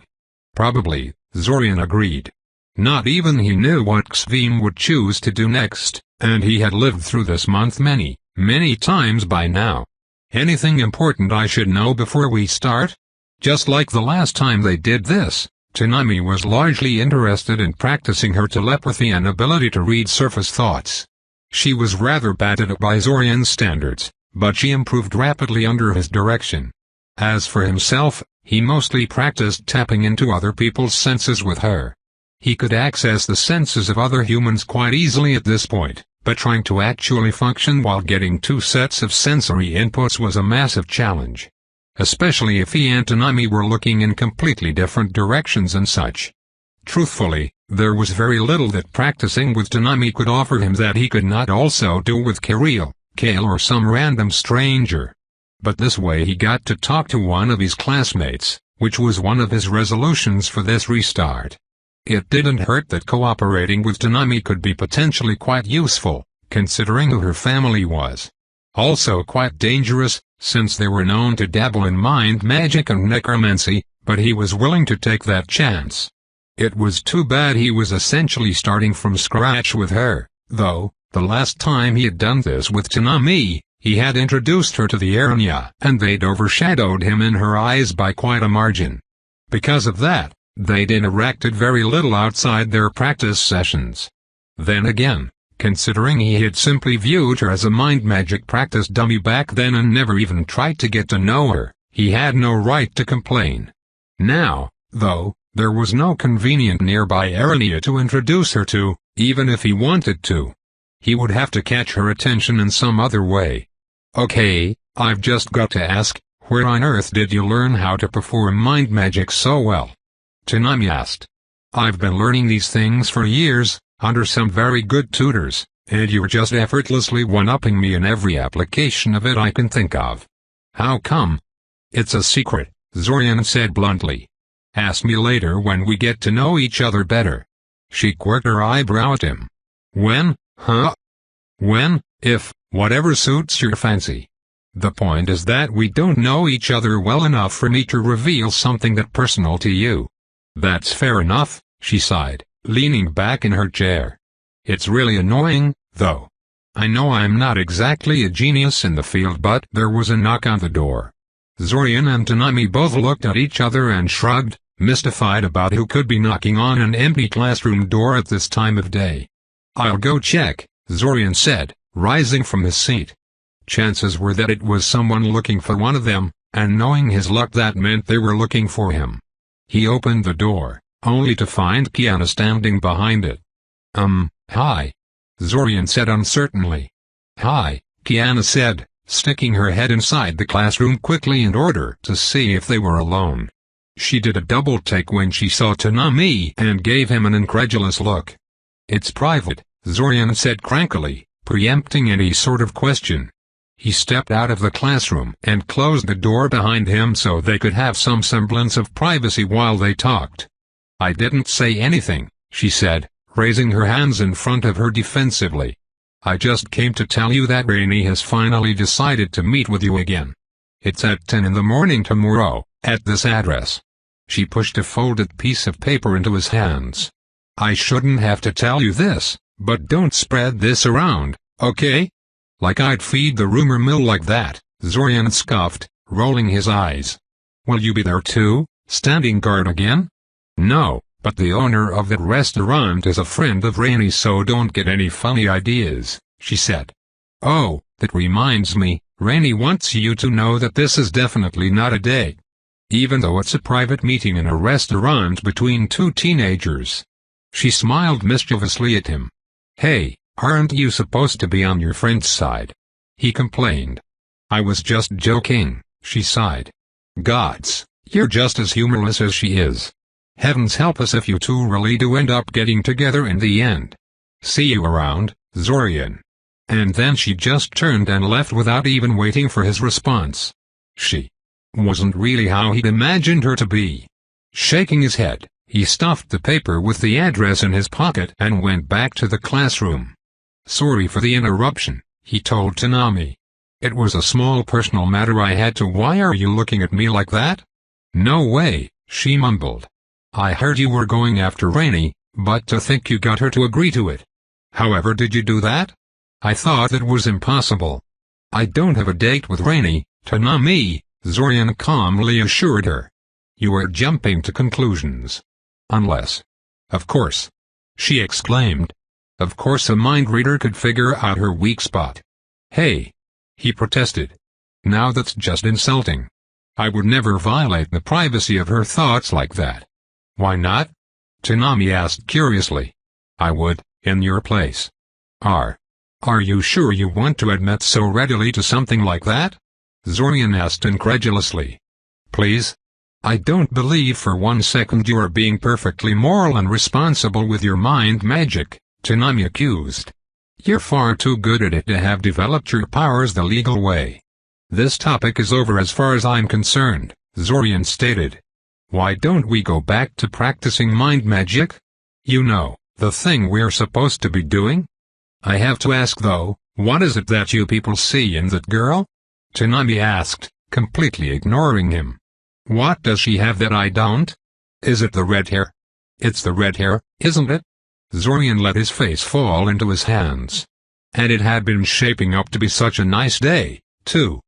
Speaker 1: "Probably," Zorian agreed. Not even he knew what Xveen would choose to do next, and he had lived through this month many, many times by now. "Anything important I should know before we start?" Just like the last time they did this, Tanami was largely interested in practicing her telepathy and ability to read surface thoughts. She was rather bad at it by Zorian's standards, but she improved rapidly under his direction. As for himself, he mostly practiced tapping into other people's senses with her. He could access the senses of other humans quite easily at this point, but trying to actually function while getting 2 sets of sensory inputs was a massive challenge. Especially if he and Tanami were looking in completely different directions and such. Truthfully, there was very little that practicing with Tanami could offer him that he could not also do with Kirill, Kale or some random stranger. But this way he got to talk to one of his classmates, which was one of his resolutions for this restart. It didn't hurt that cooperating with Tanami could be potentially quite useful, considering who her family was. Also quite dangerous, since they were known to dabble in mind magic and necromancy, but he was willing to take that chance. It was too bad he was essentially starting from scratch with her, though, the last time he had done this with Tanami, he had introduced her to the Aranya, and they'd overshadowed him in her eyes by quite a margin. Because of that, they'd interacted very little outside their practice sessions. Then again, considering he had simply viewed her as a mind magic practice dummy back then and never even tried to get to know her, he had no right to complain. Now, though, there was no convenient nearby area to introduce her to, even if he wanted to. He would have to catch her attention in some other way. "Okay, I've just got to ask, where on earth did you learn how to perform mind magic so well?" Tanami asked. "I've been learning these things for years, under some very good tutors, and you're just effortlessly one-upping me in every application of it I can think of." "How come?" "It's a secret," Zorian said bluntly. "Ask me later when we get to know each other better." She quirked her eyebrow at him. "When, huh?" "When, if, whatever suits your fancy. The point is that we don't know each other well enough for me to reveal something that personal to you." "That's fair enough," she sighed, leaning back in her chair. "It's really annoying, though. I know I'm not exactly a genius in the field, but..." There was a knock on the door. Zorian and Tanami both looked at each other and shrugged, mystified about who could be knocking on an empty classroom door at this time of day. "I'll go check," Zorian said, rising from his seat. Chances were that it was someone looking for one of them, and knowing his luck that meant they were looking for him. He opened the door, only to find Kiana standing behind it. Hi," Zorian said uncertainly. "Hi," Kiana said, sticking her head inside the classroom quickly in order to see if they were alone. She did a double take when she saw Tanami and gave him an incredulous look. "It's private," Zorian said crankily, preempting any sort of question. He stepped out of the classroom and closed the door behind him so they could have some semblance of privacy while they talked. "I didn't say anything," she said, raising her hands in front of her defensively. "I just came to tell you that Rainey has finally decided to meet with you again." It's at 10 in the morning tomorrow, at this address. She pushed a folded piece of paper into his hands. I shouldn't have to tell you this, but don't spread this around, okay? Like I'd feed the rumor mill like that, Zorian scoffed, rolling his eyes. Will you be there too, standing guard again? No, but the owner of that restaurant is a friend of Rainey's, so don't get any funny ideas, she said. Oh, that reminds me, Rainey wants you to know that this is definitely not a date. Even though it's a private meeting in a restaurant between two teenagers. She smiled mischievously at him. Hey, aren't you supposed to be on your friend's side? He complained. I was just joking, she sighed. Gods, you're just as humorless as she is. Heavens help us if you two really do end up getting together in the end. See you around, Zorian. And then she just turned and left without even waiting for his response. She wasn't really how he'd imagined her to be. Shaking his head, he stuffed the paper with the address in his pocket and went back to the classroom. Sorry for the interruption, he told Tanami. It was a small personal matter I had to. Why are you looking at me like that? No way, she mumbled. I heard you were going after Rainey, but to think you got her to agree to it. However did you do that? I thought it was impossible. I don't have a date with Rainey, Tanami, Zorian calmly assured her. You are jumping to conclusions. Unless. Of course. She exclaimed. Of course a mind reader could figure out her weak spot. Hey. He protested. Now that's just insulting. I would never violate the privacy of her thoughts like that. Why not? Tanami asked curiously. I would, in your place. Are you sure you want to admit so readily to something like that? Zorian asked incredulously. Please? I don't believe for 1 second you are being perfectly moral and responsible with your mind magic, Tanami accused. You're far too good at it to have developed your powers the legal way. This topic is over as far as I'm concerned, Zorian stated. Why don't we go back to practicing mind magic? You know, the thing we're supposed to be doing? I have to ask though, what is it that you people see in that girl? Tanami asked, completely ignoring him. What does she have that I don't? Is it the red hair? It's the red hair, isn't it? Zorian let his face fall into his hands. And it had been shaping up to be such a nice day, too.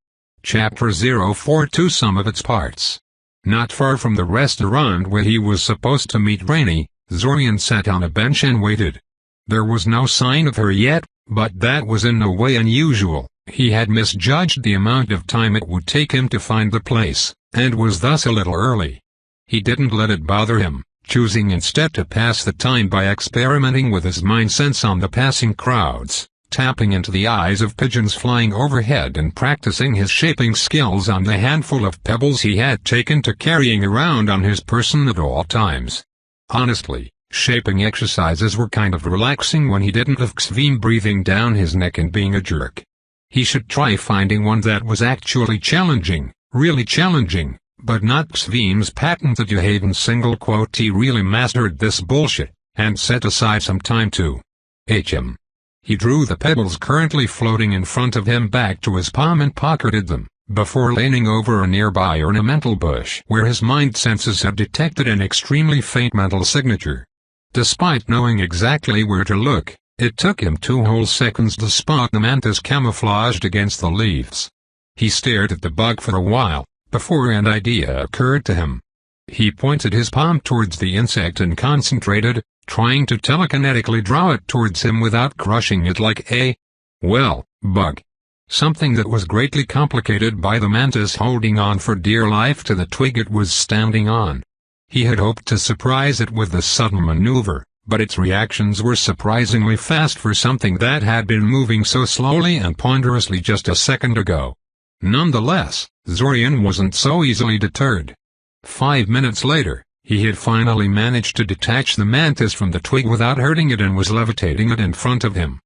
Speaker 1: Chapter 042 Some of its parts. Not far from the restaurant where he was supposed to meet Rainey, Zorian sat on a bench and waited. There was no sign of her yet, but that was in no way unusual. He had misjudged the amount of time it would take him to find the place, and was thus a little early. He didn't let it bother him, choosing instead to pass the time by experimenting with his mind sense on the passing crowds, tapping into the eyes of pigeons flying overhead and practicing his shaping skills on the handful of pebbles he had taken to carrying around on his person at all times. Honestly, shaping exercises were kind of relaxing when he didn't have Xvim breathing down his neck and being a jerk. He should try finding one that was actually challenging, really challenging, but not Xvim's patented Haven single quote. He really mastered this bullshit, and set aside some time to him. He drew the pebbles currently floating in front of him back to his palm and pocketed them, before leaning over a nearby ornamental bush where his mind senses had detected an extremely faint mental signature. Despite knowing exactly where to look, it took him 2 whole seconds to spot the mantis camouflaged against the leaves. He stared at the bug for a while, before an idea occurred to him. He pointed his palm towards the insect and concentrated, trying to telekinetically draw it towards him without crushing it like a, well, bug. Something that was greatly complicated by the mantis holding on for dear life to the twig it was standing on. He had hoped to surprise it with this sudden maneuver, but its reactions were surprisingly fast for something that had been moving so slowly and ponderously just a second ago. Nonetheless, Zorian wasn't so easily deterred. 5 minutes later, he had finally managed to detach the mantis from the twig without hurting it and was levitating it in front of him.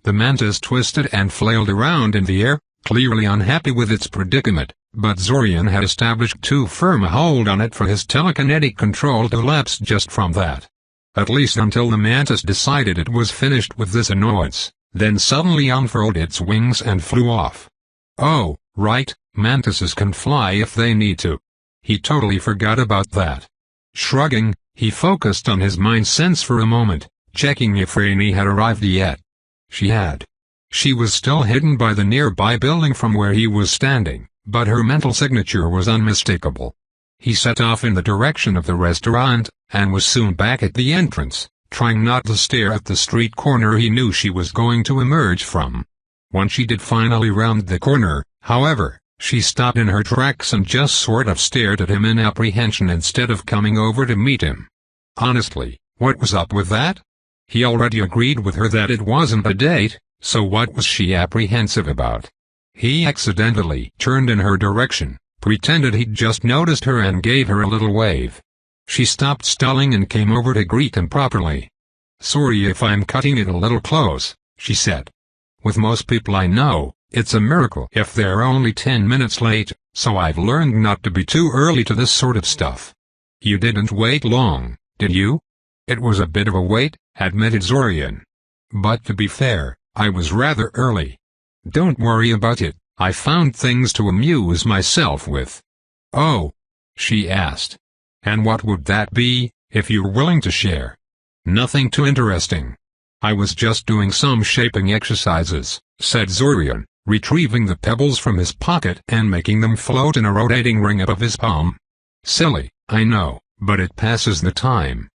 Speaker 1: The mantis twisted and flailed around in the air, clearly unhappy with its predicament, but Zorian had established too firm a hold on it for his telekinetic control to lapse just from that. At least until the mantis decided it was finished with this annoyance, then suddenly unfurled its wings and flew off. Oh, right, Mantises can fly if they need to. He totally forgot about that. Shrugging, he focused on his mind sense for a moment, checking if Rainey had arrived yet. She had. She was still hidden by the nearby building from where he was standing, but her mental signature was unmistakable. He set off in the direction of the restaurant, and was soon back at the entrance, trying not to stare at the street corner he knew she was going to emerge from. When she did finally round the corner, however, she stopped in her tracks and just sort of stared at him in apprehension instead of coming over to meet him. Honestly, what was up with that? He already agreed with her that it wasn't a date, so what was she apprehensive about? He accidentally turned in her direction, pretended he'd just noticed her and gave her a little wave. She stopped stalling and came over to greet him properly. "Sorry if I'm cutting it a little close," she said. "With most people I know, it's a miracle if they're only 10 minutes late, so I've learned not to be too early to this sort of stuff." "You didn't wait long, did you?" "It was a bit of a wait," admitted Zorian. "But to be fair, I was rather early." "Don't worry about it, I found things to amuse myself with." "Oh?" she asked. "And what would that be, if you're willing to share?" "Nothing too interesting. I was just doing some shaping exercises," said Zorian, retrieving the pebbles from his pocket and making them float in a rotating ring above his palm. "Silly, I know, but it passes the time."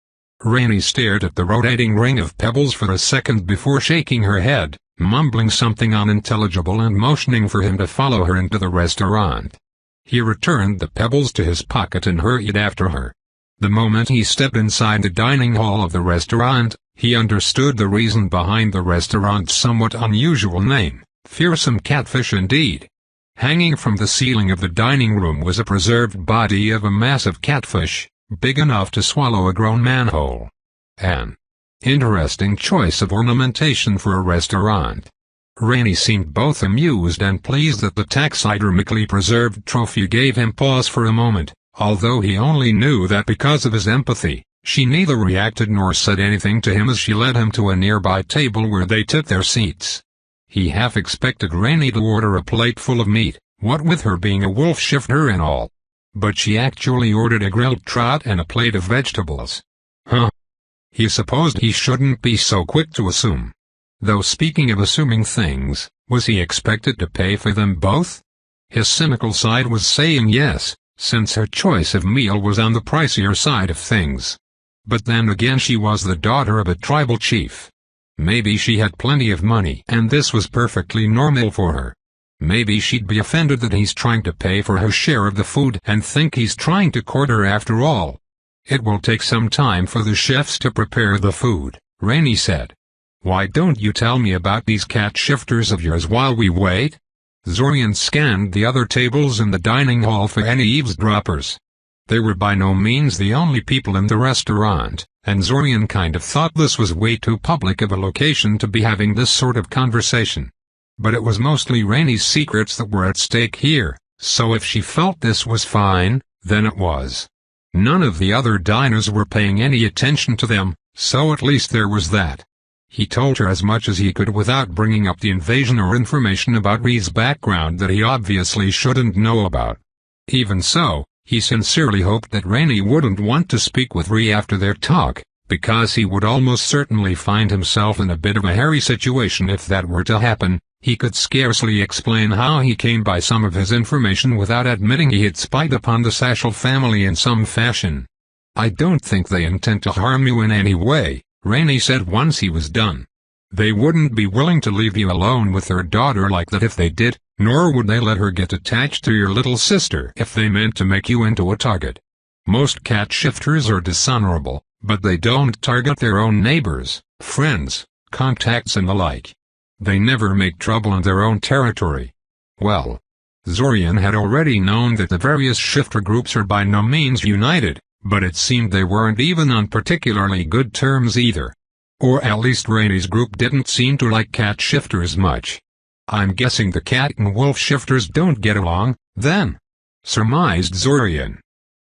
Speaker 1: Rainey stared at the rotating ring of pebbles for a second before shaking her head, mumbling something unintelligible and motioning for him to follow her into the restaurant. He returned the pebbles to his pocket and hurried after her. The moment he stepped inside the dining hall of the restaurant, he understood the reason behind the restaurant's somewhat unusual name. Fearsome catfish indeed. Hanging from the ceiling of the dining room was a preserved body of a massive catfish, big enough to swallow a grown manhole. An interesting choice of ornamentation for a restaurant. Rainey seemed both amused and pleased that the taxidermically preserved trophy gave him pause for a moment, although he only knew that because of his empathy. She neither reacted nor said anything to him as she led him to a nearby table where they took their seats. He half expected Rainey to order a plate full of meat, what with her being a wolf shifter and all. But she actually ordered a grilled trout and a plate of vegetables. Huh? He supposed he shouldn't be so quick to assume. Though speaking of assuming things, was he expected to pay for them both? His cynical side was saying yes, since her choice of meal was on the pricier side of things. But then again she was the daughter of a tribal chief. Maybe she had plenty of money and this was perfectly normal for her. Maybe she'd be offended that he's trying to pay for her share of the food and think he's trying to court her after all. "It will take some time for the chefs to prepare the food," Rainey said. "Why don't you tell me about these cat shifters of yours while we wait?" Zorian scanned the other tables in the dining hall for any eavesdroppers. They were by no means the only people in the restaurant, and Zorian kind of thought this was way too public of a location to be having this sort of conversation. But it was mostly Rainey's secrets that were at stake here, so if she felt this was fine, then it was. None of the other diners were paying any attention to them, so at least there was that. He told her as much as he could without bringing up the invasion or information about Ree's background that he obviously shouldn't know about. Even so, he sincerely hoped that Rainey wouldn't want to speak with Ree after their talk, because he would almost certainly find himself in a bit of a hairy situation if that were to happen. He could scarcely explain how he came by some of his information without admitting he had spied upon the Satchel family in some fashion. "I don't think they intend to harm you in any way," Rainey said once he was done. "They wouldn't be willing to leave you alone with their daughter like that if they did, nor would they let her get attached to your little sister if they meant to make you into a target. Most cat shifters are dishonorable, but they don't target their own neighbors, friends, contacts and the like. They never make trouble in their own territory." Well, Zorian had already known that the various shifter groups are by no means united, but it seemed they weren't even on particularly good terms either. Or at least Rainey's group didn't seem to like cat shifters much. "I'm guessing the cat and wolf shifters don't get along, then," surmised Zorian.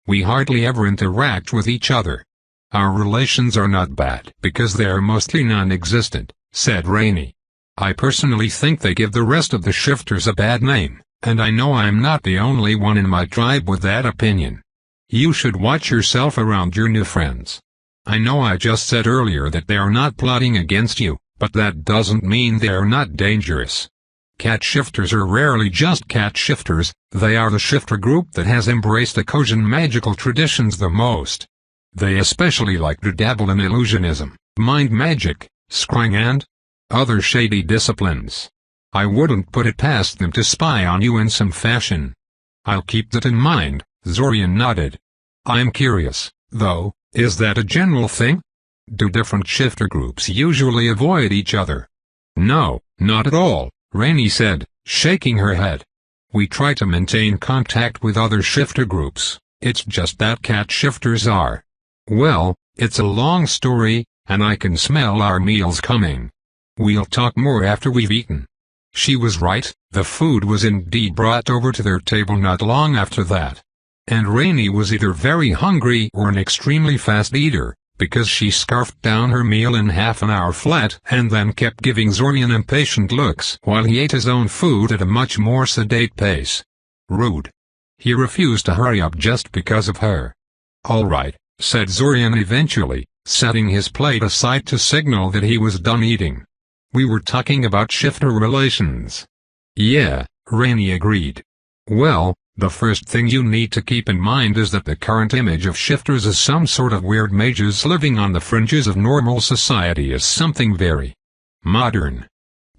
Speaker 1: "We hardly ever interact with each other." "Our relations are not bad because they are mostly non-existent," said Rainey. "I personally think they give the rest of the shifters a bad name, And I know I'm not the only one in my tribe with that opinion. You should watch yourself around your new friends. I know I just said earlier that they are not plotting against you, but that doesn't mean they are not dangerous. Cat shifters are rarely just cat shifters, they are the shifter group that has embraced Ecosian magical traditions the most. They especially like to dabble in illusionism, mind magic, scrying and other shady disciplines. I wouldn't put it past them to spy on you in some fashion. I'll keep that in mind, Zorian nodded. I'm curious, though, is that a general thing? Do different shifter groups usually avoid each other? No, not at all, Rainey said, shaking her head. We try to maintain contact with other shifter groups, it's just that cat shifters are. Well, it's a long story, and I can smell our meals coming. We'll talk more after we've eaten. She was right, the food was indeed brought over to their table not long after that. And Rainey was either very hungry or an extremely fast eater, because she scarfed down her meal in half an hour flat and then kept giving Zorian impatient looks while he ate his own food at a much more sedate pace. Rude. He refused to hurry up just because of her. All right, said Zorian eventually, setting his plate aside to signal that he was done eating. We were talking about shifter relations. Yeah, Rainey agreed. Well, the first thing you need to keep in mind is that the current image of shifters as some sort of weird mages living on the fringes of normal society is something very modern.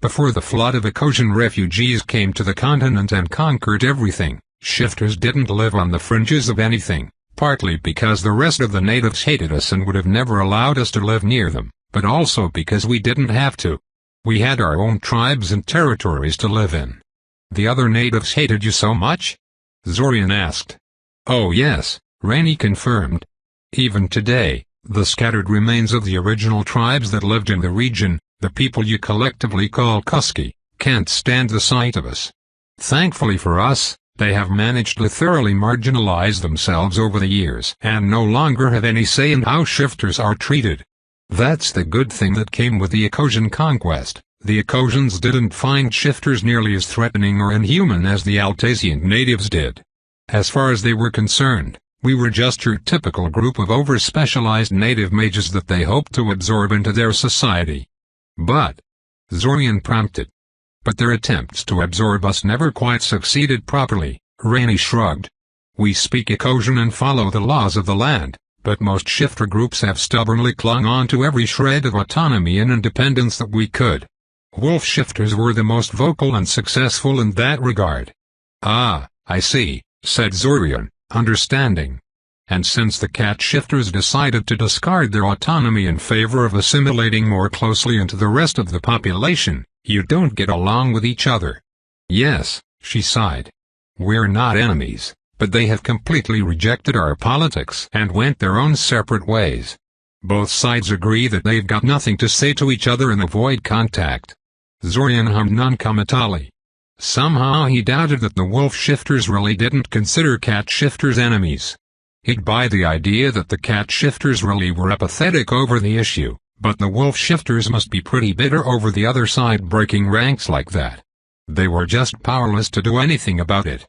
Speaker 1: Before the flood of Ecosian refugees came to the continent and conquered everything, shifters didn't live on the fringes of anything, partly because the rest of the natives hated us and would have never allowed us to live near them, but also because we didn't have to. We had our own tribes and territories to live in. The other natives hated you so much? Zorian asked. Oh yes, Rainey confirmed. Even today, the scattered remains of the original tribes that lived in the region, the people you collectively call Kuski, can't stand the sight of us. Thankfully for us, they have managed to thoroughly marginalize themselves over the years and no longer have any say in how shifters are treated. That's the good thing that came with the Ecosian conquest. The Ecosians didn't find shifters nearly as threatening or inhuman as the Altasian natives did. As far as they were concerned, we were just your typical group of over-specialized native mages that they hoped to absorb into their society. But, Zorian prompted. But their attempts to absorb us never quite succeeded properly, Rainey shrugged. We speak Ecosian and follow the laws of the land, but most shifter groups have stubbornly clung on to every shred of autonomy and independence that we could. Wolf shifters were the most vocal and successful in that regard. Ah, I see, said Zorian, understanding. And since the cat shifters decided to discard their autonomy in favor of assimilating more closely into the rest of the population, you don't get along with each other. Yes, she sighed. We're not enemies, but they have completely rejected our politics and went their own separate ways. Both sides agree that they've got nothing to say to each other and avoid contact. Zorian hummed noncommittally. Somehow he doubted that the wolf shifters really didn't consider cat shifters enemies. He'd buy the idea that the cat shifters really were apathetic over the issue, but the wolf shifters must be pretty bitter over the other side breaking ranks like that. They were just powerless to do anything about it.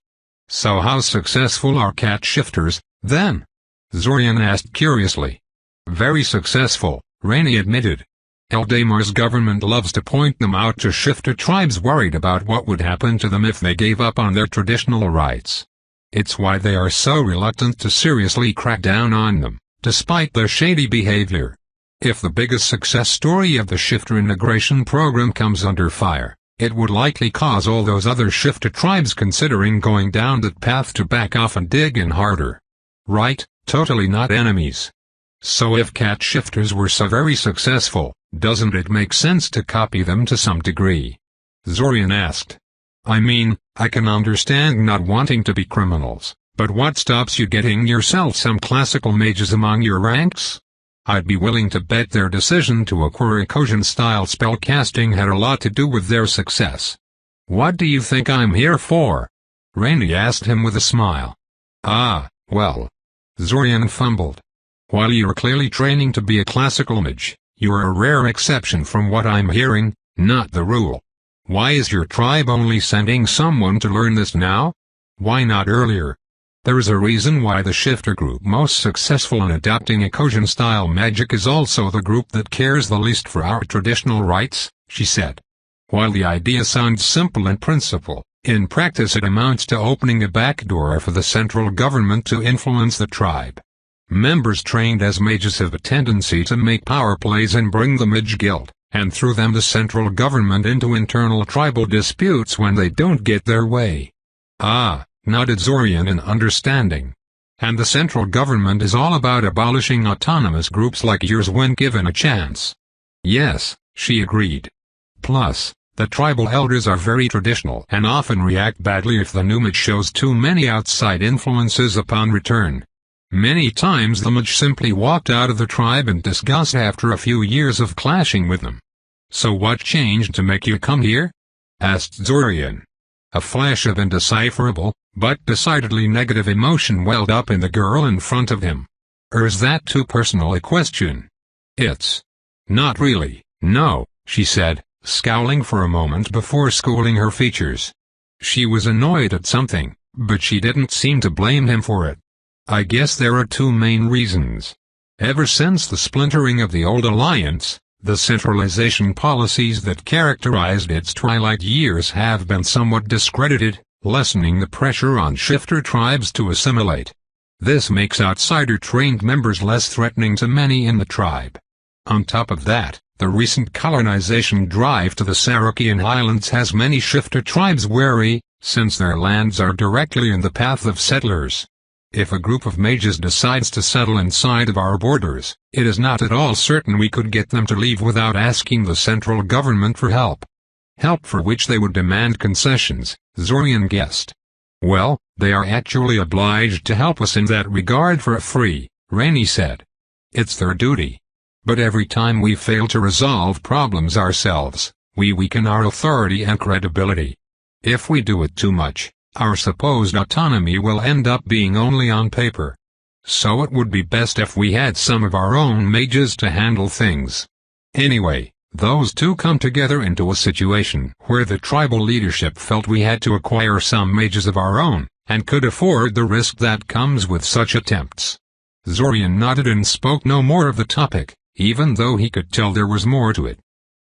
Speaker 1: So how successful are cat shifters, then? Zorian asked curiously. Very successful, Rainey admitted. Eldamar's government loves to point them out to shifter tribes worried about what would happen to them if they gave up on their traditional rights. It's why they are so reluctant to seriously crack down on them, despite their shady behavior. If the biggest success story of the shifter integration program comes under fire, it would likely cause all those other shifter tribes considering going down that path to back off and dig in harder. Right, totally not enemies. So if cat shifters were so very successful, doesn't it make sense to copy them to some degree? Zorian asked. I mean, I can understand not wanting to be criminals, but what stops you getting yourself some classical mages among your ranks? I'd be willing to bet their decision to acquire Ecosian-style spellcasting had a lot to do with their success. What do you think I'm here for? Rainey asked him with a smile. Ah, well. Zorian fumbled. While you're clearly training to be a classical mage, you're a rare exception from what I'm hearing, not the rule. Why is your tribe only sending someone to learn this now? Why not earlier? There is a reason why the shifter group most successful in adapting Ecosian-style magic is also the group that cares the least for our traditional rites, she said. While the idea sounds simple in principle, in practice it amounts to opening a backdoor for the central government to influence the tribe. Members trained as mages have a tendency to make power plays and bring the mage guild, and through them the central government into internal tribal disputes when they don't get their way. Ah, nodded Zorian in understanding. And the central government is all about abolishing autonomous groups like yours when given a chance. Yes, she agreed. Plus, the tribal elders are very traditional and often react badly if the new mage shows too many outside influences upon return. Many times the mage simply walked out of the tribe in disgust after a few years of clashing with them. So what changed to make you come here? Asked Zorian. A flash of indecipherable, but decidedly negative emotion welled up in the girl in front of him. Or is that too personal a question? It's not really, no, she said, scowling for a moment before schooling her features. She was annoyed at something, but she didn't seem to blame him for it. I guess there are two main reasons. Ever since the splintering of the old alliance, the centralization policies that characterized its twilight years have been somewhat discredited, lessening the pressure on shifter tribes to assimilate. This makes outsider-trained members less threatening to many in the tribe. On top of that, the recent colonization drive to the Sarakian Highlands has many shifter tribes wary, since their lands are directly in the path of settlers. If a group of mages decides to settle inside of our borders, it is not at all certain we could get them to leave without asking the central government for help. Help for which they would demand concessions, Zorian guessed. Well, they are actually obliged to help us in that regard for free, Rainey said. It's their duty. But every time we fail to resolve problems ourselves, we weaken our authority and credibility. If we do it too much, our supposed autonomy will end up being only on paper. So it would be best if we had some of our own mages to handle things. Anyway, those two come together into a situation where the tribal leadership felt we had to acquire some mages of our own, and could afford the risk that comes with such attempts. Zorian nodded and spoke no more of the topic, even though he could tell there was more to it.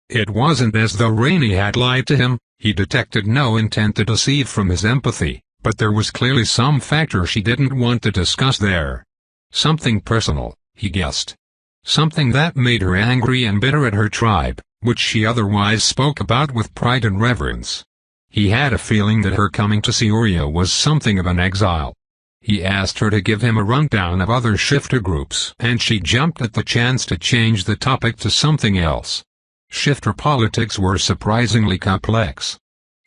Speaker 1: It wasn't as though Rainey had lied to him. He detected no intent to deceive from his empathy, but there was clearly some factor she didn't want to discuss there. Something personal, he guessed. Something that made her angry and bitter at her tribe, which she otherwise spoke about with pride and reverence. He had a feeling that her coming to Sioria was something of an exile. He asked her to give him a rundown of other shifter groups, and she jumped at the chance to change the topic to something else. Shifter politics were surprisingly complex.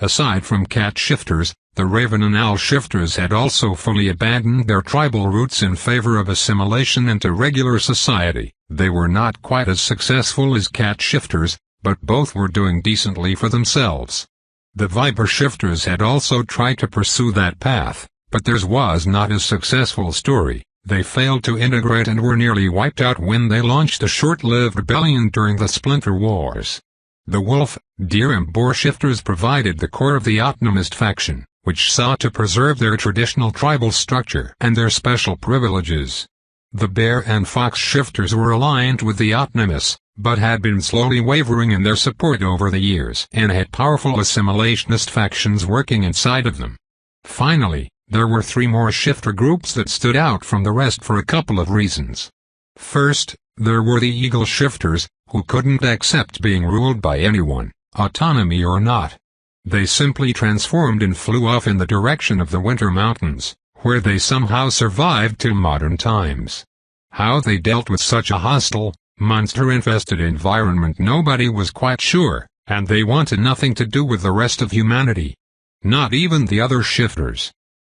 Speaker 1: Aside from cat shifters, the Raven and Owl shifters had also fully abandoned their tribal roots in favor of assimilation into regular society. They were not quite as successful as cat shifters, but both were doing decently for themselves. The Viper shifters had also tried to pursue that path, but theirs was not a successful story. They failed to integrate and were nearly wiped out when they launched a short-lived rebellion during the Splinter Wars. The Wolf, Deer and Boar shifters provided the core of the Optimist faction, which sought to preserve their traditional tribal structure and their special privileges. The Bear and Fox shifters were aligned with the Optimists, but had been slowly wavering in their support over the years and had powerful assimilationist factions working inside of them. Finally, there were three more shifter groups that stood out from the rest for a couple of reasons. First, there were the Eagle shifters, who couldn't accept being ruled by anyone, autonomy or not. They simply transformed and flew off in the direction of the Winter Mountains, where they somehow survived till modern times. How they dealt with such a hostile, monster-infested environment nobody was quite sure, and they wanted nothing to do with the rest of humanity. Not even the other shifters.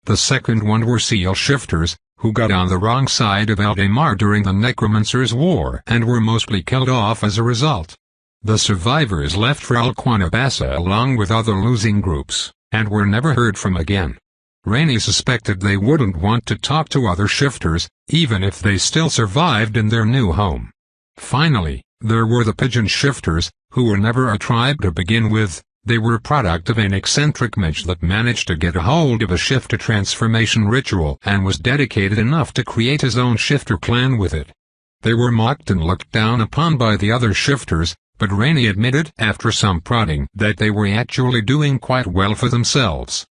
Speaker 1: The second one were Seal shifters, who got on the wrong side of Aldemar during the Necromancer's War and were mostly killed off as a result. The survivors left for Alquanabassa along with other losing groups, and were never heard from again. Rainey suspected they wouldn't want to talk to other shifters, even if they still survived in their new home. Finally, there were the Pigeon shifters, who were never a tribe to begin with. They were a product of an eccentric mage that managed to get a hold of a shifter transformation ritual and was dedicated enough to create his own shifter clan with it. They were mocked and looked down upon by the other shifters, but Rainey admitted after some prodding that they were actually doing quite well for themselves.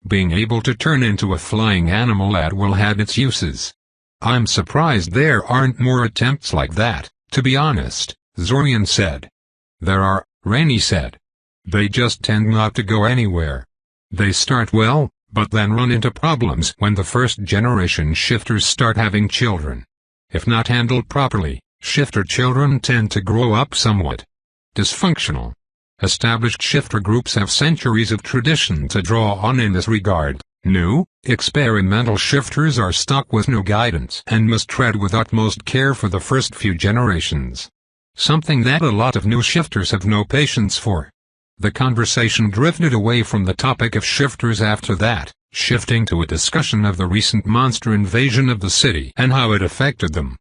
Speaker 1: Being able to turn into a flying animal at will had its uses. "I'm surprised there aren't more attempts like that, to be honest," Zorian said. "There are," Rainey said. "They just tend not to go anywhere. They start well, but then run into problems when the first-generation shifters start having children. If not handled properly, shifter children tend to grow up somewhat dysfunctional. Established shifter groups have centuries of tradition to draw on in this regard. New, experimental shifters are stuck with no guidance and must tread with utmost care for the first few generations. Something that a lot of new shifters have no patience for." The conversation drifted away from the topic of shifters after that, shifting to a discussion of the recent monster invasion of the city and how it affected them.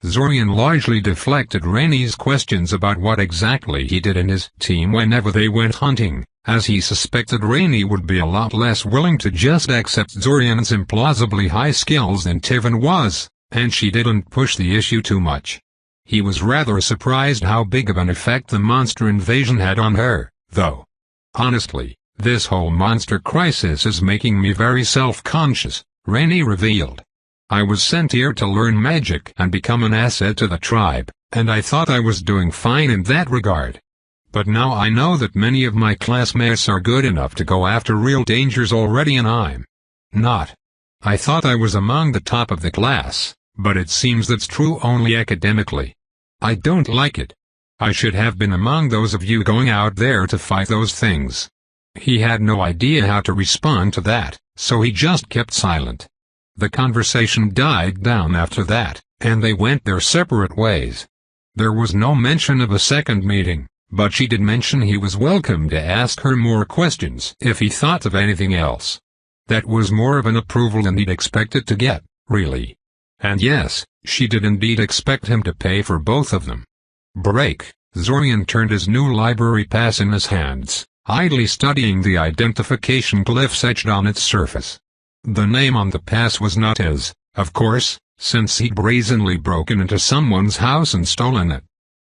Speaker 1: Zorian largely deflected Rainey's questions about what exactly he did in his team whenever they went hunting, as he suspected Rainey would be a lot less willing to just accept Zorian's implausibly high skills than Tivan was, and she didn't push the issue too much. He was rather surprised how big of an effect the monster invasion had on her, though. "Honestly, this whole monster crisis is making me very self-conscious," Rainey revealed. "I was sent here to learn magic and become an asset to the tribe, and I thought I was doing fine in that regard. But now I know that many of my classmates are good enough to go after real dangers already and I'm not. I thought I was among the top of the class, but it seems that's true only academically. I don't like it. I should have been among those of you going out there to fight those things." He had no idea how to respond to that, so he just kept silent. The conversation died down after that, and they went their separate ways. There was no mention of a second meeting, but she did mention he was welcome to ask her more questions if he thought of anything else. That was more of an approval than he'd expected to get, really. And yes, she did indeed expect him to pay for both of them. Break. Zorian turned his new library pass in his hands, idly studying the identification glyphs etched on its surface. The name on the pass was not his, of course, since he'd brazenly broken into someone's house and stolen it.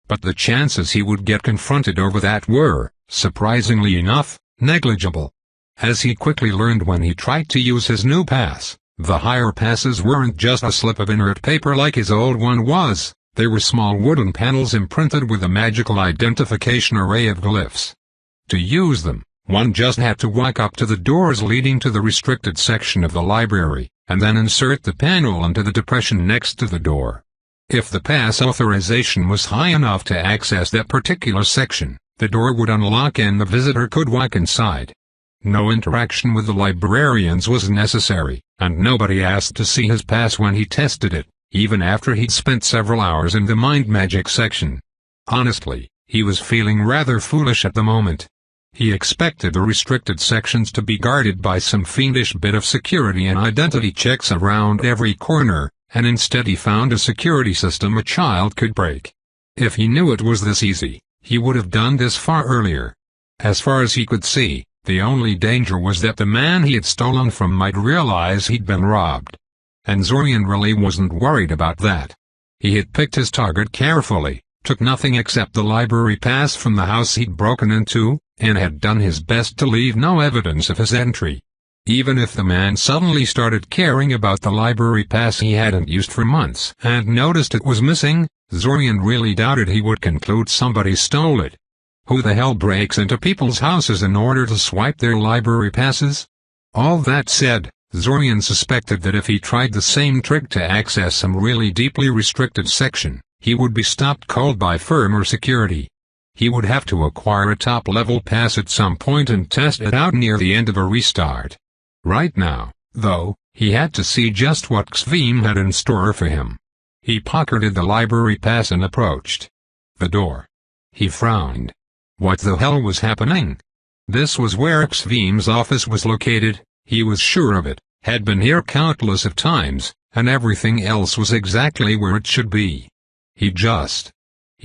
Speaker 1: But the chances he would get confronted over that were, surprisingly enough, negligible. As he quickly learned when he tried to use his new pass, the higher passes weren't just a slip of inert paper like his old one was. They were small wooden panels imprinted with a magical identification array of glyphs. To use them, one just had to walk up to the doors leading to the restricted section of the library, and then insert the panel into the depression next to the door. If the pass authorization was high enough to access that particular section, the door would unlock and the visitor could walk inside. No interaction with the librarians was necessary, and nobody asked to see his pass when he tested it, even after he'd spent several hours in the mind magic section. Honestly, he was feeling rather foolish at the moment. He expected the restricted sections to be guarded by some fiendish bit of security and identity checks around every corner, and instead he found a security system a child could break. If he knew it was this easy, he would have done this far earlier. As far as he could see, the only danger was that the man he had stolen from might realize he'd been robbed. And Zorian really wasn't worried about that. He had picked his target carefully, took nothing except the library pass from the house he'd broken into, and had done his best to leave no evidence of his entry. Even if the man suddenly started caring about the library pass he hadn't used for months and noticed it was missing, Zorian really doubted he would conclude somebody stole it. Who the hell breaks into people's houses in order to swipe their library passes? All that said, Zorian suspected that if he tried the same trick to access some really deeply restricted section, he would be stopped cold by firmer security. He would have to acquire a top-level pass at some point and test it out near the end of a restart. Right now, though, he had to see just what Xveem had in store for him. He pocketed the library pass and approached the door. He frowned. What the hell was happening? This was where Xveem's office was located. He was sure of it, had been here countless of times, and everything else was exactly where it should be. He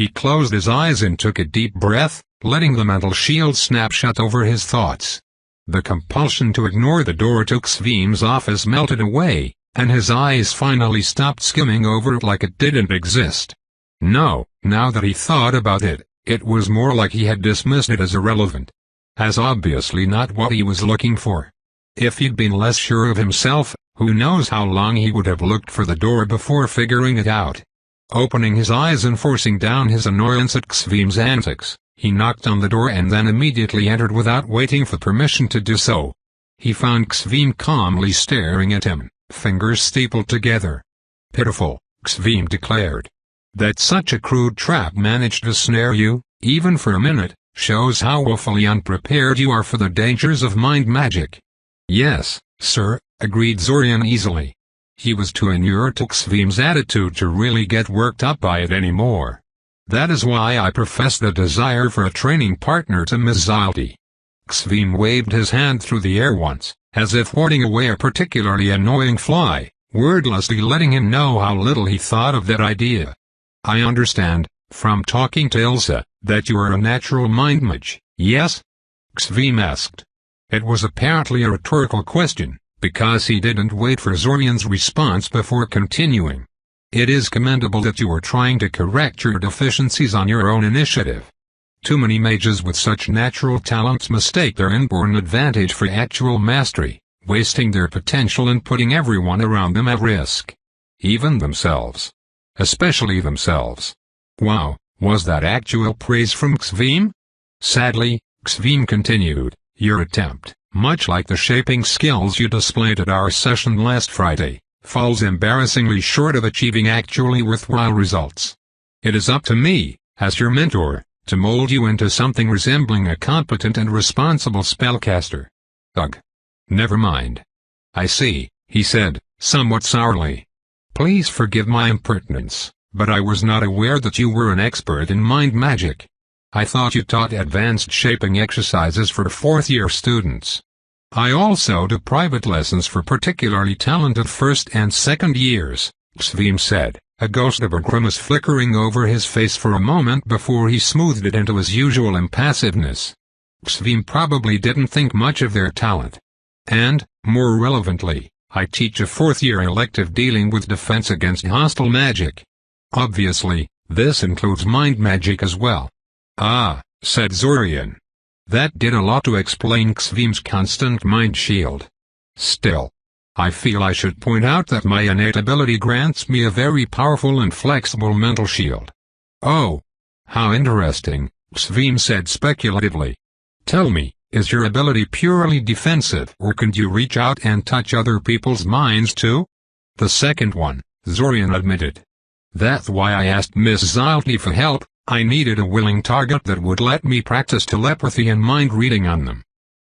Speaker 1: closed his eyes and took a deep breath, letting the mental shield snap shut over his thoughts. The compulsion to ignore the door to Xvim's office melted away, and his eyes finally stopped skimming over it like it didn't exist. No, now that he thought about it, it was more like he had dismissed it as irrelevant. As obviously not what he was looking for. If he'd been less sure of himself, who knows how long he would have looked for the door before figuring it out. Opening his eyes and forcing down his annoyance at Xvim's antics, he knocked on the door and then immediately entered without waiting for permission to do so. He found Xvim calmly staring at him, fingers stapled together. Pitiful, Xvim declared. That such a crude trap managed to snare you, even for a minute, shows how woefully unprepared you are for the dangers of mind magic. Yes, sir, agreed Zorian easily. He was too inured to Xvim's attitude to really get worked up by it anymore. That is why I professed a desire for a training partner to Miss Zalti. Xvim waved his hand through the air once, as if warding away a particularly annoying fly, wordlessly letting him know how little he thought of that idea. I understand, from talking to Ilsa, that you are a natural mind mage, yes? Xvim asked. It was apparently a rhetorical question, because he didn't wait for Zorian's response before continuing. It is commendable that you are trying to correct your deficiencies on your own initiative. Too many mages with such natural talents mistake their inborn advantage for actual mastery, wasting their potential and putting everyone around them at risk. Even themselves. Especially themselves. Wow, was that actual praise from Xvim? Sadly, Xvim continued, your attempt, much like the shaping skills you displayed at our session last Friday, falls embarrassingly short of achieving actually worthwhile results. It is up to me, as your mentor, to mold you into something resembling a competent and responsible spellcaster. Ugh. Never mind. I see, he said, somewhat sourly. Please forgive my impertinence, but I was not aware that you were an expert in mind magic. I thought you taught advanced shaping exercises for fourth-year students. I also do private lessons for particularly talented first and second years, Xvim said, a ghost of a grimace flickering over his face for a moment before he smoothed it into his usual impassiveness. Xvim probably didn't think much of their talent. And, more relevantly, I teach a fourth-year elective dealing with defense against hostile magic. Obviously, this includes mind magic as well. Ah, said Zorian. That did a lot to explain Xvim's constant mind shield. Still, I feel I should point out that my innate ability grants me a very powerful and flexible mental shield. Oh. How interesting, Xvim said speculatively. Tell me, is your ability purely defensive or can you reach out and touch other people's minds too? The second one, Zorian admitted. That's why I asked Miss Zalti for help. I needed a willing target that would let me practice telepathy and mind reading on them.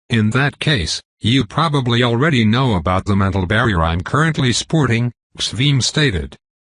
Speaker 1: In that case, you probably already know about the mental barrier I'm currently sporting, Xvim stated.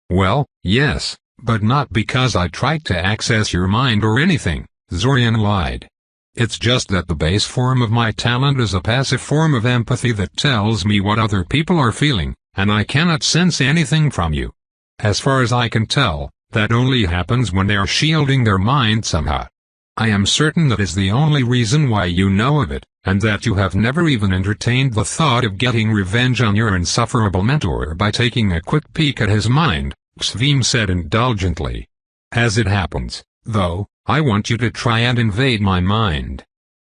Speaker 1: Well, yes, but not because I tried to access your mind or anything, Zorian lied. It's just that the base form of my talent is a passive form of empathy that tells me what other people are feeling, and I cannot sense anything from you. As far as I can tell, that only happens when they are shielding their mind somehow. I am certain that is the only reason why you know of it, and that you have never even entertained the thought of getting revenge on your insufferable mentor by taking a quick peek at his mind, Xvim said indulgently. As it happens, though, I want you to try and invade my mind.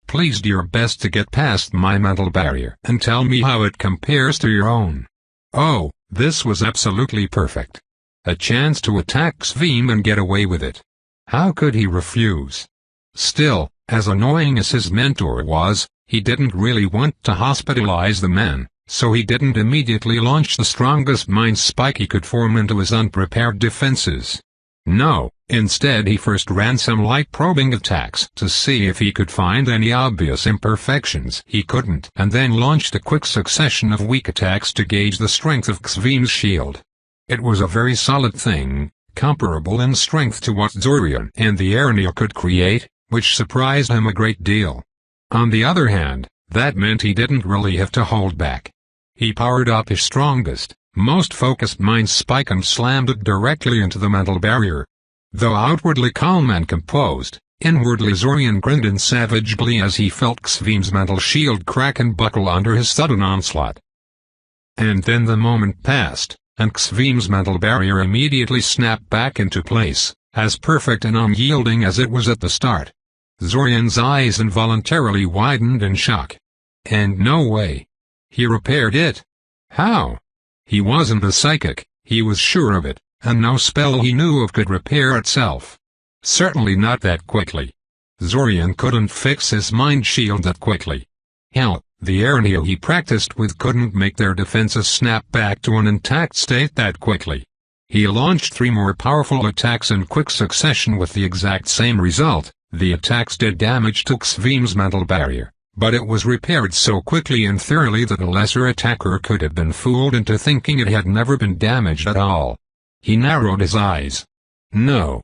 Speaker 1: Please do your best to get past my mental barrier and tell me how it compares to your own. Oh, this was absolutely perfect. A chance to attack Xvim and get away with it. How could he refuse? Still, as annoying as his mentor was, he didn't really want to hospitalize the man, so he didn't immediately launch the strongest mind spike he could form into his unprepared defenses. No, instead he first ran some light probing attacks to see if he could find any obvious imperfections. He couldn't, and then launched a quick succession of weak attacks to gauge the strength of Xvim's shield. It was a very solid thing, comparable in strength to what Zorian and the Aranil could create, which surprised him a great deal. On the other hand, that meant he didn't really have to hold back. He powered up his strongest, most focused mind spike and slammed it directly into the mental barrier. Though outwardly calm and composed, Inwardly Zorian grinned in savage glee as he felt Xvim's mental shield crack and buckle under his sudden onslaught. And then the moment passed, and Xvim's mental barrier immediately snapped back into place, as perfect and unyielding as it was at the start. Zorian's eyes involuntarily widened in shock. And no way. He repaired it. How? He wasn't a psychic, he was sure of it, and no spell he knew of could repair itself. Certainly not that quickly. Zorian couldn't fix his mind shield that quickly. Hell, the Aranea he practiced with couldn't make their defenses snap back to an intact state that quickly. He launched 3 more powerful attacks in quick succession with the exact same result. The attacks did damage to Xvim's mental barrier, but it was repaired so quickly and thoroughly that a lesser attacker could have been fooled into thinking it had never been damaged at all. He narrowed his eyes. No,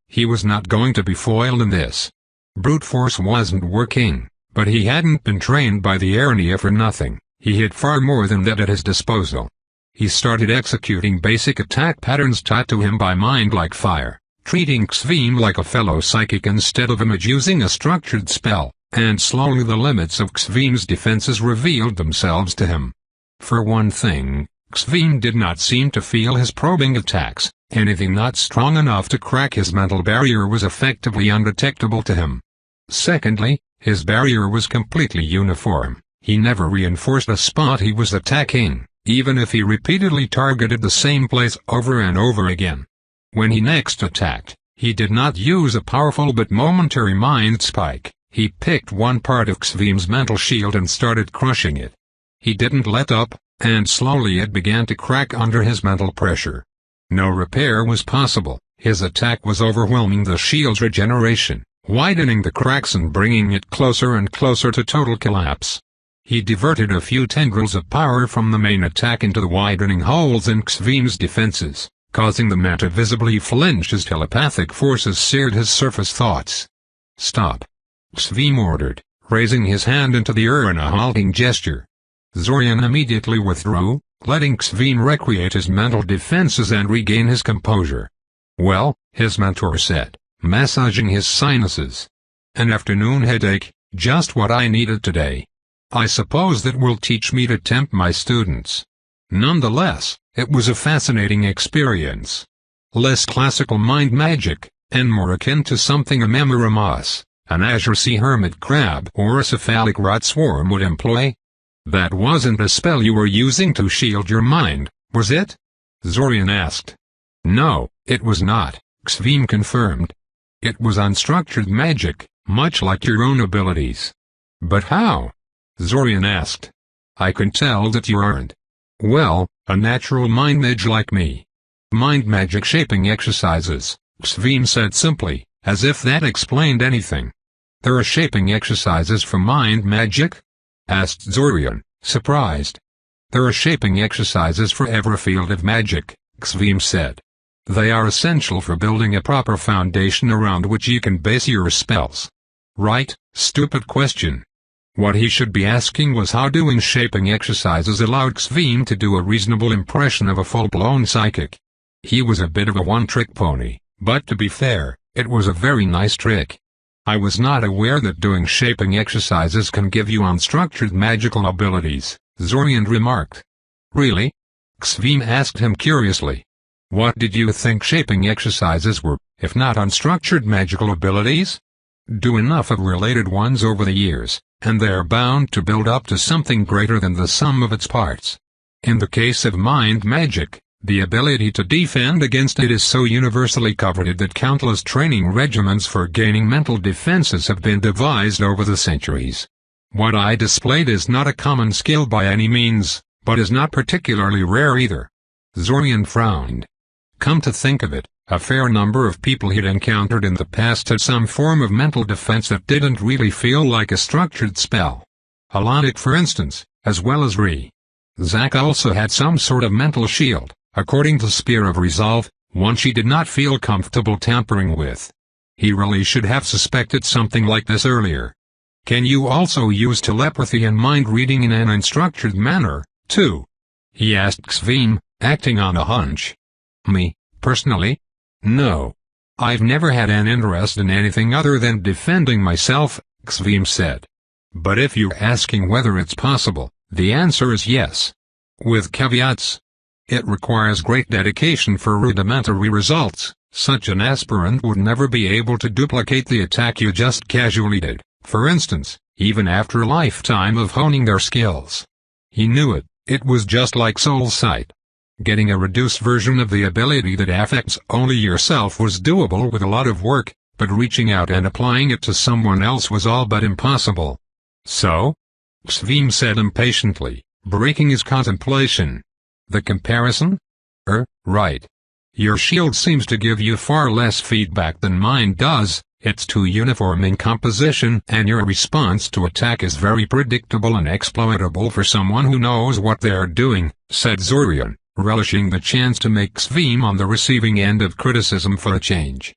Speaker 1: he was not going to be foiled in this. Brute force wasn't working, but he hadn't been trained by the Aranea for nothing. He had far more than that at his disposal. He started executing basic attack patterns taught to him by mind like fire, treating Xvim like a fellow psychic instead of using a structured spell, and slowly the limits of Xvim's defenses revealed themselves to him. For one thing, Xvim did not seem to feel his probing attacks. Anything not strong enough to crack his mental barrier was effectively undetectable to him. Secondly, his barrier was completely uniform. He never reinforced a spot he was attacking, even if he repeatedly targeted the same place over and over again. When he next attacked, he did not use a powerful but momentary mind spike. He picked one part of Xvim's mental shield and started crushing it. He didn't let up, and slowly it began to crack under his mental pressure. No repair was possible. His attack was overwhelming the shield's regeneration, widening the cracks and bringing it closer and closer to total collapse. He diverted a few tendrils of power from the main attack into the widening holes in Xvim's defenses, causing the man to visibly flinch as telepathic forces seared his surface thoughts. Stop! Xvim ordered, raising his hand into the air in a halting gesture. Zorian immediately withdrew, letting Xvim recreate his mental defenses and regain his composure. Well, his mentor said, massaging his sinuses. An afternoon headache, just what I needed today. I suppose that will teach me to tempt my students. Nonetheless, it was a fascinating experience. Less classical mind magic, and more akin to something a Memoramos, an azure sea hermit crab or a cephalic rot swarm would employ. That wasn't a spell you were using to shield your mind, was it? Zorian asked. No, it was not, Xvim confirmed. It was unstructured magic, much like your own abilities. But how? Zorian asked. I can tell that you aren't. Well, a natural mind mage like me. Mind magic shaping exercises, Xvim said simply, as if that explained anything. There are shaping exercises for mind magic? Asked Zorian, surprised. There are shaping exercises for every field of magic, Xvim said. They are essential for building a proper foundation around which you can base your spells. Right? Stupid question. What he should be asking was how doing shaping exercises allowed Xvim to do a reasonable impression of a full-blown psychic. He was a bit of a one-trick pony, but to be fair, it was a very nice trick. I was not aware that doing shaping exercises can give you unstructured magical abilities, Zorian remarked. Really? Xvim asked him curiously. What did you think shaping exercises were, if not unstructured magical abilities? Do enough of related ones over the years, and they are bound to build up to something greater than the sum of its parts. In the case of mind magic, the ability to defend against it is so universally coveted that countless training regimens for gaining mental defenses have been devised over the centuries. What I displayed is not a common skill by any means, but is not particularly rare either. Zorian frowned. Come to think of it, a fair number of people he'd encountered in the past had some form of mental defense that didn't really feel like a structured spell. Alanic, for instance, as well as Zack also had some sort of mental shield, according to Spear of Resolve, one she did not feel comfortable tampering with. He really should have suspected something like this earlier. Can you also use telepathy and mind reading in an unstructured manner, too? He asked Xvim, acting on a hunch. Me, personally? No. I've never had an interest in anything other than defending myself, Xvim said. But if you're asking whether it's possible, the answer is yes. With caveats. It requires great dedication for rudimentary results. Such an aspirant would never be able to duplicate the attack you just casually did, for instance, even after a lifetime of honing their skills. He knew it. It was just like soul sight. Getting a reduced version of the ability that affects only yourself was doable with a lot of work, but reaching out and applying it to someone else was all but impossible. So? Xvim said impatiently, breaking his contemplation. The comparison? Right. Your shield seems to give you far less feedback than mine does, it's too uniform in composition, and your response to attack is very predictable and exploitable for someone who knows what they're doing, said Zorian, relishing the chance to make Xvim on the receiving end of criticism for a change.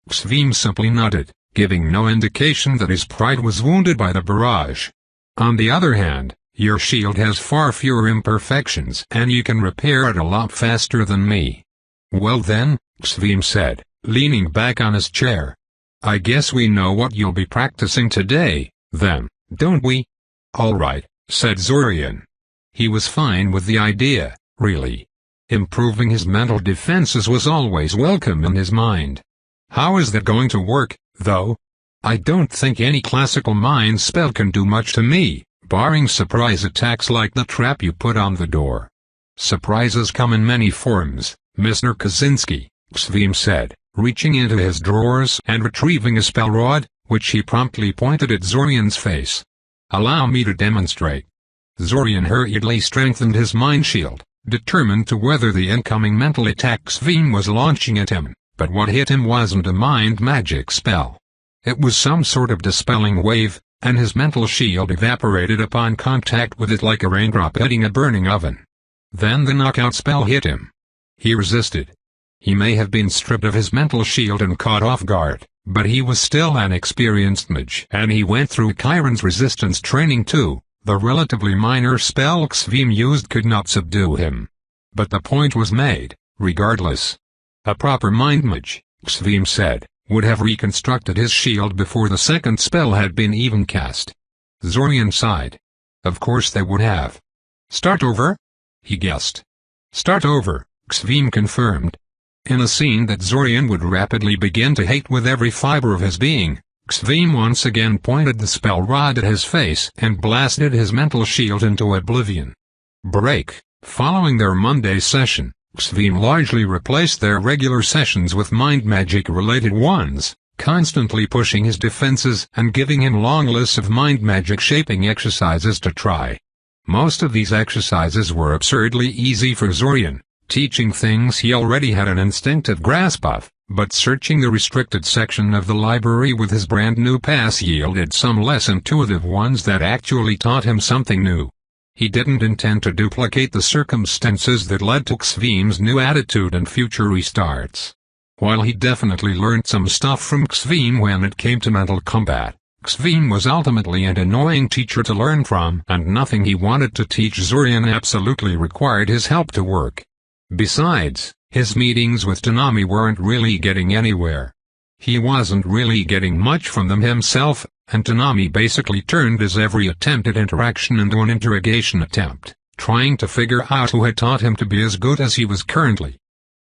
Speaker 1: Xvim simply nodded, giving no indication that his pride was wounded by the barrage. On the other hand, your shield has far fewer imperfections and you can repair it a lot faster than me. Well then, Xvim said, leaning back on his chair. I guess we know what you'll be practicing today, then, don't we? All right, said Zorian. He was fine with the idea, really. Improving his mental defenses was always welcome in his mind. How is that going to work, though? I don't think any classical mind spell can do much to me, barring surprise attacks like the trap you put on the door. Surprises come in many forms, Mr. Kaczynski, Xvim said, reaching into his drawers and retrieving a spell rod, which he promptly pointed at Zorian's face. Allow me to demonstrate. Zorian hurriedly strengthened his mind shield, determined to weather the incoming mental attack Xvim was launching at him, but what hit him wasn't a mind magic spell. It was some sort of dispelling wave, and his mental shield evaporated upon contact with it like a raindrop hitting a burning oven. Then the knockout spell hit him. He resisted. He may have been stripped of his mental shield and caught off guard, but he was still an experienced mage, and he went through Chiron's resistance training too. The relatively minor spell Xvim used could not subdue him. But the point was made, regardless. A proper mind mage, Xvim said, would have reconstructed his shield before the second spell had been even cast. Zorian sighed. Of course they would have. Start over? He guessed. Start over, Xvim confirmed. In a scene that Zorian would rapidly begin to hate with every fiber of his being, Xvim once again pointed the spell rod at his face and blasted his mental shield into oblivion. Break. Following their Monday session, Xvim largely replaced their regular sessions with mind magic-related ones, constantly pushing his defenses and giving him long lists of mind magic shaping exercises to try. Most of these exercises were absurdly easy for Zorian, teaching things he already had an instinctive grasp of, but searching the restricted section of the library with his brand new pass yielded some less intuitive ones that actually taught him something new. He didn't intend to duplicate the circumstances that led to Xvim's new attitude and future restarts. While he definitely learned some stuff from Xvim when it came to mental combat, Xvim was ultimately an annoying teacher to learn from, and nothing he wanted to teach Zorian absolutely required his help to work. Besides, his meetings with Tanami weren't really getting anywhere. He wasn't really getting much from them himself, and Tanami basically turned his every attempt at interaction into an interrogation attempt, trying to figure out who had taught him to be as good as he was currently.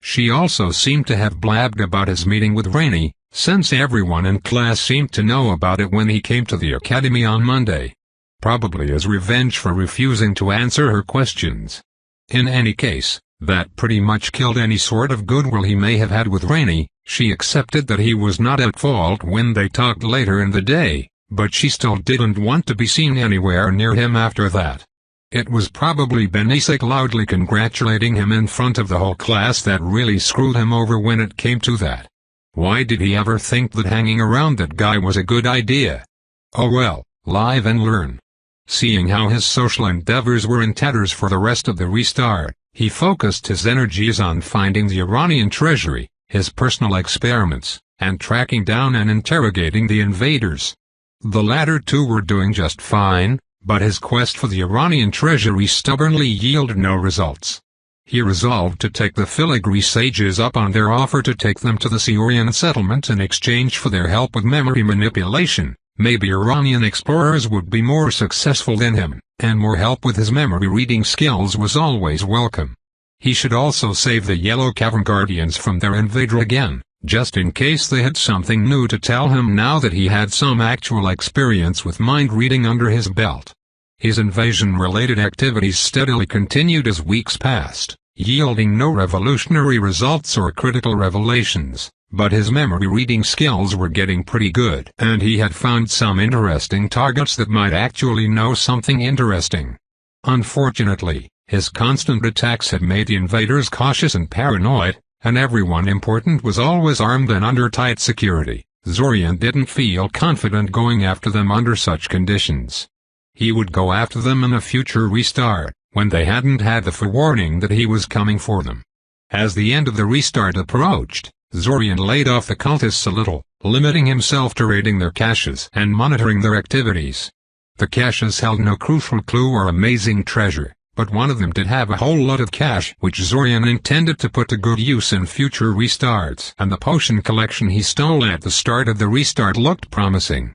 Speaker 1: She also seemed to have blabbed about his meeting with Rainey, since everyone in class seemed to know about it when he came to the academy on Monday. Probably as revenge for refusing to answer her questions. In any case, that pretty much killed any sort of goodwill he may have had with Rainey. She accepted that he was not at fault when they talked later in the day, but she still didn't want to be seen anywhere near him after that. It was probably Benisek loudly congratulating him in front of the whole class that really screwed him over when it came to that. Why did he ever think that hanging around that guy was a good idea? Oh well, live and learn. Seeing how his social endeavors were in tatters for the rest of the restart, he focused his energies on finding the Iranian treasury, his personal experiments, and tracking down and interrogating the invaders. The latter two were doing just fine, but his quest for the Iranian treasury stubbornly yielded no results. He resolved to take the filigree sages up on their offer to take them to the Seorian settlement in exchange for their help with memory manipulation. Maybe Iranian explorers would be more successful than him, and more help with his memory reading skills was always welcome. He should also save the Yellow Cavern Guardians from their invader again, just in case they had something new to tell him now that he had some actual experience with mind reading under his belt. His invasion-related activities steadily continued as weeks passed, yielding no revolutionary results or critical revelations, but his memory-reading skills were getting pretty good, and he had found some interesting targets that might actually know something interesting. Unfortunately, his constant attacks had made the invaders cautious and paranoid, and everyone important was always armed and under tight security. Zorian didn't feel confident going after them under such conditions. He would go after them in a future restart, when they hadn't had the forewarning that he was coming for them. As the end of the restart approached, Zorian laid off the cultists a little, limiting himself to raiding their caches and monitoring their activities. The caches held no crucial clue or amazing treasure, but one of them did have a whole lot of cash which Zorian intended to put to good use in future restarts, and the potion collection he stole at the start of the restart looked promising.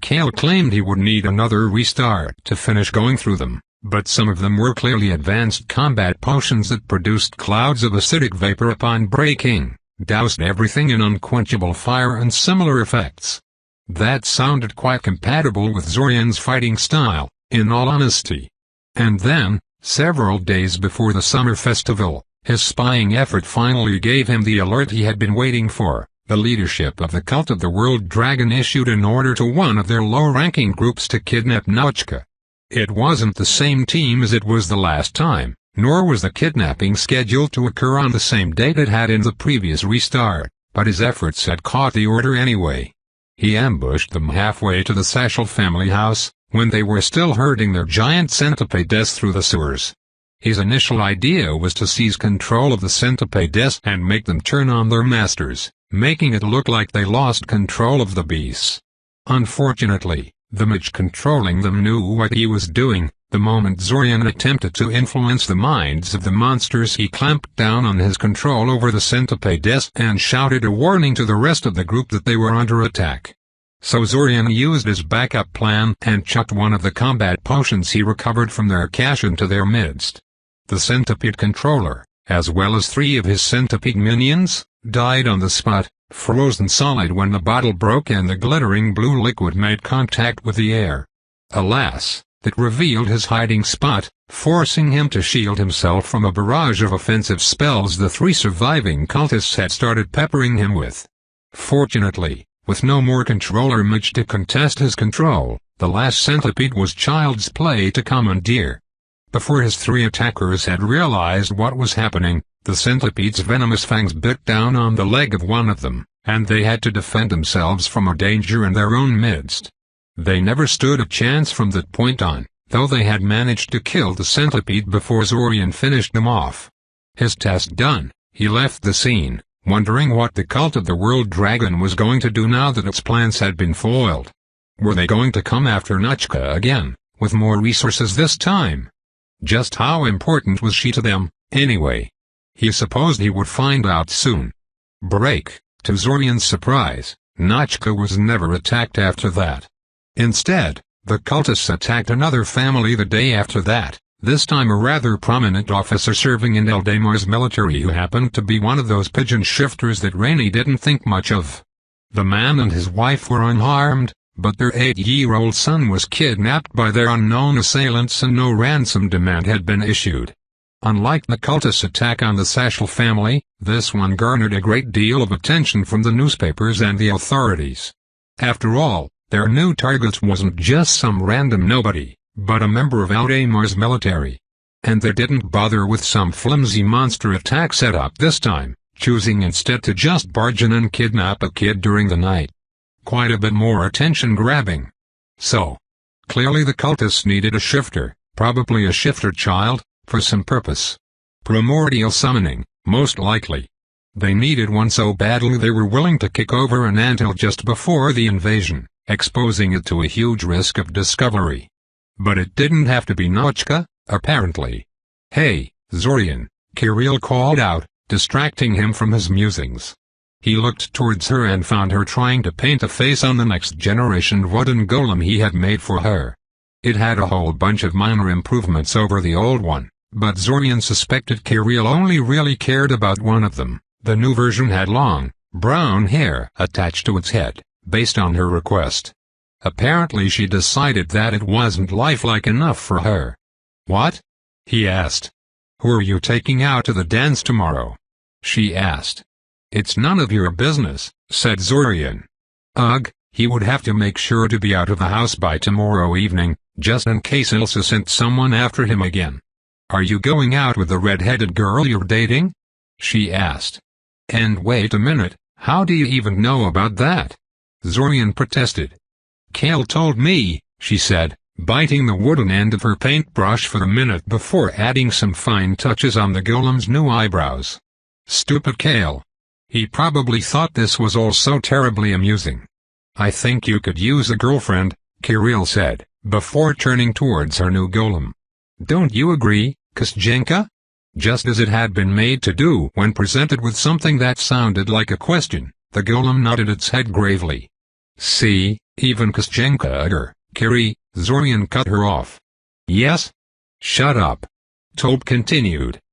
Speaker 1: Kale claimed he would need another restart to finish going through them, but some of them were clearly advanced combat potions that produced clouds of acidic vapor upon breaking, doused everything in unquenchable fire and similar effects. That sounded quite compatible with Zorian's fighting style, in all honesty. And then, several days before the summer festival, his spying effort finally gave him the alert he had been waiting for. The leadership of the Cult of the World Dragon issued an order to one of their low-ranking groups to kidnap Nauchka. It wasn't the same team as it was the last time, nor was the kidnapping scheduled to occur on the same date it had in the previous restart, but his efforts had caught the order anyway. He ambushed them halfway to the Sashel family house, when they were still herding their giant centipedes through the sewers. His initial idea was to seize control of the centipedes and make them turn on their masters, making it look like they lost control of the beasts. Unfortunately, the mage controlling them knew what he was doing. The moment Zorian attempted to influence the minds of the monsters, he clamped down on his control over the centipedes and shouted a warning to the rest of the group that they were under attack. So Zorian used his backup plan and chucked one of the combat potions he recovered from their cache into their midst. The centipede controller, as well as 3 of his centipede minions, died on the spot, frozen solid when the bottle broke and the glittering blue liquid made contact with the air. Alas, that revealed his hiding spot, forcing him to shield himself from a barrage of offensive spells the 3 surviving cultists had started peppering him with. Fortunately, with no more controller mage to contest his control, the last centipede was child's play to commandeer. Before his 3 attackers had realized what was happening, the centipede's venomous fangs bit down on the leg of one of them, and they had to defend themselves from a danger in their own midst. They never stood a chance from that point on, though they had managed to kill the centipede before Zorian finished them off. His task done, he left the scene, wondering what the Cult of the World Dragon was going to do now that its plans had been foiled. Were they going to come after Nauchka again, with more resources this time? Just how important was she to them, anyway? He supposed he would find out soon. To Zorian's surprise, Nauchka was never attacked after that. Instead, the cultists attacked another family the day after that, this time a rather prominent officer serving in Eldamar's military who happened to be one of those pigeon shifters that Rainey didn't think much of. The man and his wife were unharmed, but their 8-year-old son was kidnapped by their unknown assailants and no ransom demand had been issued. Unlike the cultists' attack on the Sashel family, this one garnered a great deal of attention from the newspapers and the authorities. After all, their new target wasn't just some random nobody, but a member of Eldamar's military. And they didn't bother with some flimsy monster attack setup this time, choosing instead to just barge in and kidnap a kid during the night. Quite a bit more attention-grabbing. So, clearly the cultists needed a shifter, probably a shifter child, for some purpose. Primordial summoning, most likely. They needed one so badly they were willing to kick over an anthill just before the invasion, exposing it to a huge risk of discovery. But it didn't have to be Nauchka, apparently. Hey, Zorian, Kirill called out, distracting him from his musings. He looked towards her and found her trying to paint a face on the next generation wooden golem he had made for her. It had a whole bunch of minor improvements over the old one, but Zorian suspected Kirill only really cared about one of them. The new version had long, brown hair attached to its head, based on her request. Apparently she decided that it wasn't lifelike enough for her. "What?" he asked. "Who are you taking out to the dance tomorrow?" she asked. "It's none of your business," said Zorian. Ugh, he would have to make sure to be out of the house by tomorrow evening, just in case Ilsa sent someone after him again. "Are you going out with the red-headed girl you're dating?" she asked. "And wait a minute, how do you even know about that?" Zorian protested. "Kale told me," she said, biting the wooden end of her paintbrush for a minute before adding some fine touches on the golem's new eyebrows. Stupid Kale. He probably thought this was all so terribly amusing. "I think you could use a girlfriend," Kirill said, before turning towards her new golem. "Don't you agree, Kostyenka?" Just as it had been made to do when presented with something that sounded like a question, the golem nodded its head gravely. "See, even Kostyenka agreed, Kiri," Zorian cut her off. "Yes? Shut up." Tope continued.